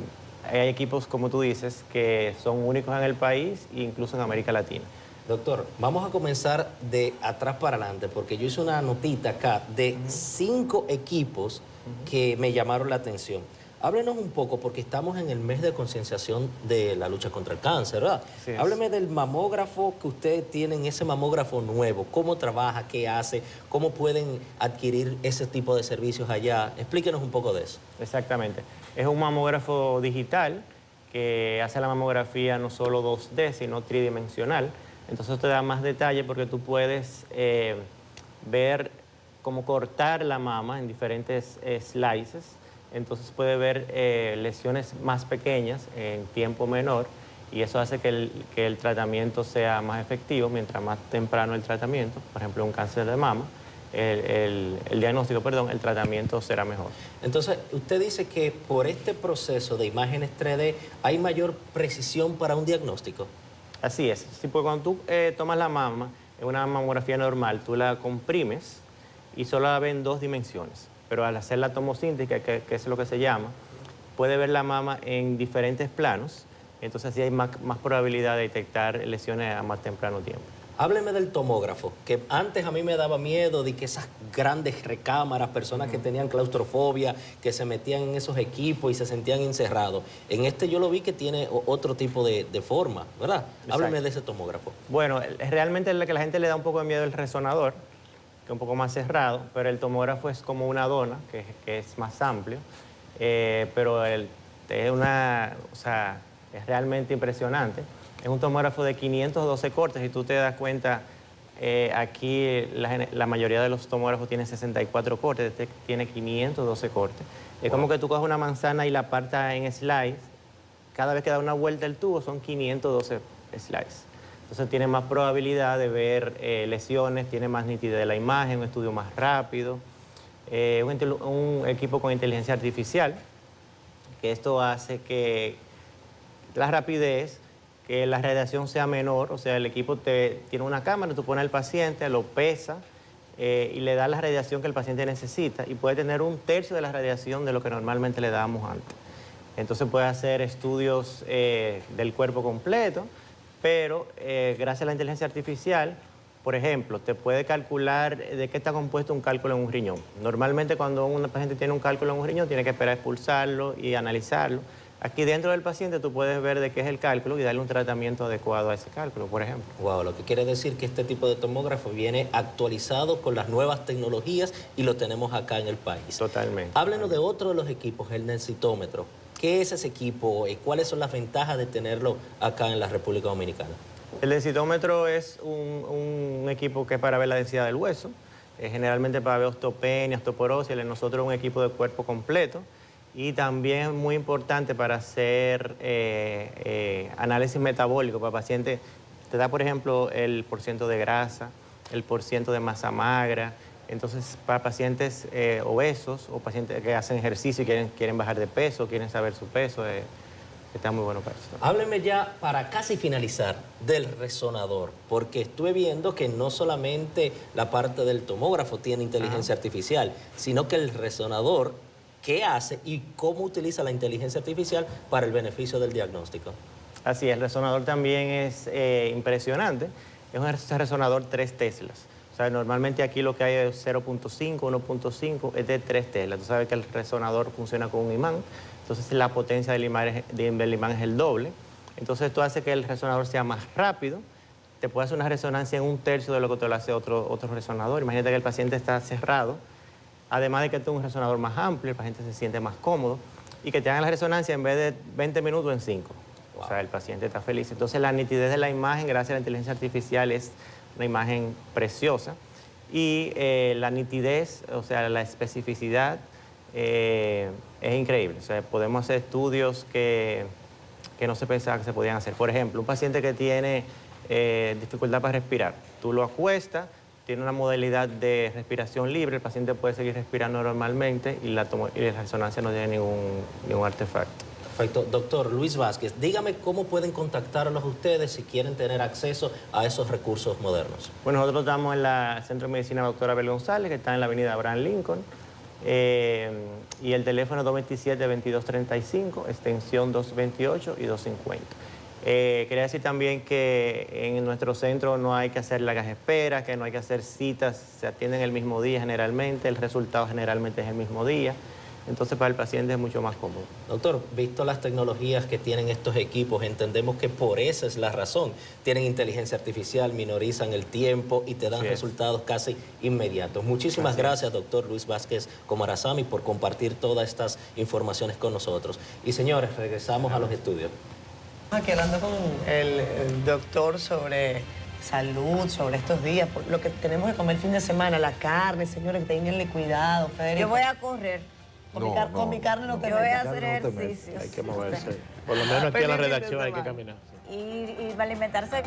hay equipos, como tú dices, que son únicos en el país e incluso en América Latina. Doctor, vamos a comenzar de atrás para adelante, porque yo hice una notita acá de 5 equipos que me llamaron la atención. Háblenos un poco, porque estamos en el mes de concienciación de la lucha contra el cáncer, ¿verdad? Sí, hábleme del mamógrafo que ustedes tienen, ese mamógrafo nuevo. ¿Cómo trabaja? ¿Qué hace? ¿Cómo pueden adquirir ese tipo de servicios allá? Explíquenos un poco de eso. Exactamente. Es un mamógrafo digital que hace la mamografía no solo 2D, sino tridimensional. Entonces te da más detalle porque tú puedes ver cómo cortar la mama en diferentes slices. Entonces puede ver lesiones más pequeñas en tiempo menor, y eso hace que el tratamiento sea más efectivo mientras más temprano el tratamiento. Por ejemplo, un cáncer de mama, el diagnóstico, perdón, el tratamiento será mejor. Entonces, usted dice que por este proceso de imágenes 3D hay mayor precisión para un diagnóstico. Así es. Sí, porque cuando tú tomas la mama, en una mamografía normal, tú la comprimes y solo la ves en 2 dimensiones. Pero al hacer la tomosíntesis, que es lo que se llama, puede ver la mama en diferentes planos, entonces sí hay más probabilidad de detectar lesiones a más temprano tiempo. Hábleme del tomógrafo, que antes a mí me daba miedo de que esas grandes recámaras, personas que tenían claustrofobia, que se metían en esos equipos y se sentían encerrados. En este yo lo vi que tiene otro tipo de forma, ¿verdad? Exacto. Hábleme de ese tomógrafo. Bueno, realmente lo que a la gente le da un poco de miedo el resonador, que es un poco más cerrado, pero el tomógrafo es como una dona, que es más amplio, pero es realmente impresionante. Es un tomógrafo de 512 cortes, y tú te das cuenta, aquí la mayoría de los tomógrafos tienen 64 cortes, este tiene 512 cortes. Es como que tú coges una manzana y la partas en slices, cada vez que da una vuelta el tubo son 512 slices. Entonces tiene más probabilidad de ver lesiones, tiene más nitidez de la imagen, un estudio más rápido. Un equipo con inteligencia artificial, que esto hace que la rapidez, que la radiación sea menor, o sea, el equipo tiene una cámara, tú pones al paciente, lo pesa y le da la radiación que el paciente necesita y puede tener 1/3 de la radiación de lo que normalmente le dábamos antes. Entonces puede hacer estudios del cuerpo completo, pero gracias a la inteligencia artificial, por ejemplo, te puede calcular de qué está compuesto un cálculo en un riñón. Normalmente cuando un paciente tiene un cálculo en un riñón, tiene que esperar a expulsarlo y analizarlo. Aquí dentro del paciente tú puedes ver de qué es el cálculo y darle un tratamiento adecuado a ese cálculo, por ejemplo. Wow, lo que quiere decir que este tipo de tomógrafo viene actualizado con las nuevas tecnologías y lo tenemos acá en el país. Totalmente. Háblenos de otro de los equipos, el densitómetro. ¿Qué es ese equipo y cuáles son las ventajas de tenerlo acá en la República Dominicana? El densitómetro es un equipo que es para ver la densidad del hueso, generalmente para ver osteopenia, osteoporosis. Nosotros un equipo de cuerpo completo y también muy importante para hacer análisis metabólico para pacientes. Te da, por ejemplo, el % de grasa, el % de masa magra. Entonces, para pacientes obesos o pacientes que hacen ejercicio y quieren bajar de peso, quieren saber su peso, está muy bueno para eso. Hábleme ya, para casi finalizar, del resonador, porque estuve viendo que no solamente la parte del tomógrafo tiene inteligencia artificial, sino que el resonador, ¿qué hace y cómo utiliza la inteligencia artificial para el beneficio del diagnóstico? Así es, el resonador también es impresionante. Es un resonador 3 Teslas. O sea, normalmente aquí lo que hay es 0.5, 1.5, es de 3 Teslas. Tú sabes que el resonador funciona con un imán. Entonces la potencia del imán es el doble. Entonces esto hace que el resonador sea más rápido. Te puede hacer una resonancia en 1/3 de lo que te lo hace otro resonador. Imagínate que el paciente está cerrado. Además de que tenga un resonador más amplio, el paciente se siente más cómodo. Y que te hagan la resonancia en vez de 20 minutos en 5. Wow. O sea, el paciente está feliz. Entonces la nitidez de la imagen, gracias a la inteligencia artificial, es una imagen preciosa. Y la nitidez, o sea, la especificidad, es increíble. O sea, podemos hacer estudios que no se pensaba que se podían hacer. Por ejemplo, un paciente que tiene dificultad para respirar, tú lo acuestas, tiene una modalidad de respiración libre, el paciente puede seguir respirando normalmente y la resonancia no tiene ningún artefacto. Perfecto. Doctor Luis Vázquez, dígame cómo pueden contactarlos ustedes si quieren tener acceso a esos recursos modernos. Bueno, nosotros estamos en el Centro de Medicina Dr. Abel González, que está en la avenida Abraham Lincoln. Y el teléfono 227-2235, extensión 228 y 250. Quería decir también que en nuestro centro no hay que hacer largas esperas, que no hay que hacer citas, se atienden el mismo día generalmente, el resultado generalmente es el mismo día. Entonces para el paciente es mucho más cómodo. Doctor, visto las tecnologías que tienen estos equipos, entendemos que por esa es la razón. Tienen inteligencia artificial, minorizan el tiempo y te dan resultados casi inmediatos. Muchísimas gracias, doctor Luis Vázquez Comarazami, por compartir todas estas informaciones con nosotros. Y señores, regresamos a los estudios. Aquí hablando con el doctor sobre salud, sobre estos días, por lo que tenemos que comer el fin de semana, la carne, señores, ténganle cuidado, Federico. Yo voy a correr. Con mi carne no te metas. Yo voy a hacer ejercicios. Hay que moverse. Por lo menos aquí en la redacción hay que caminar. Y alimentarse.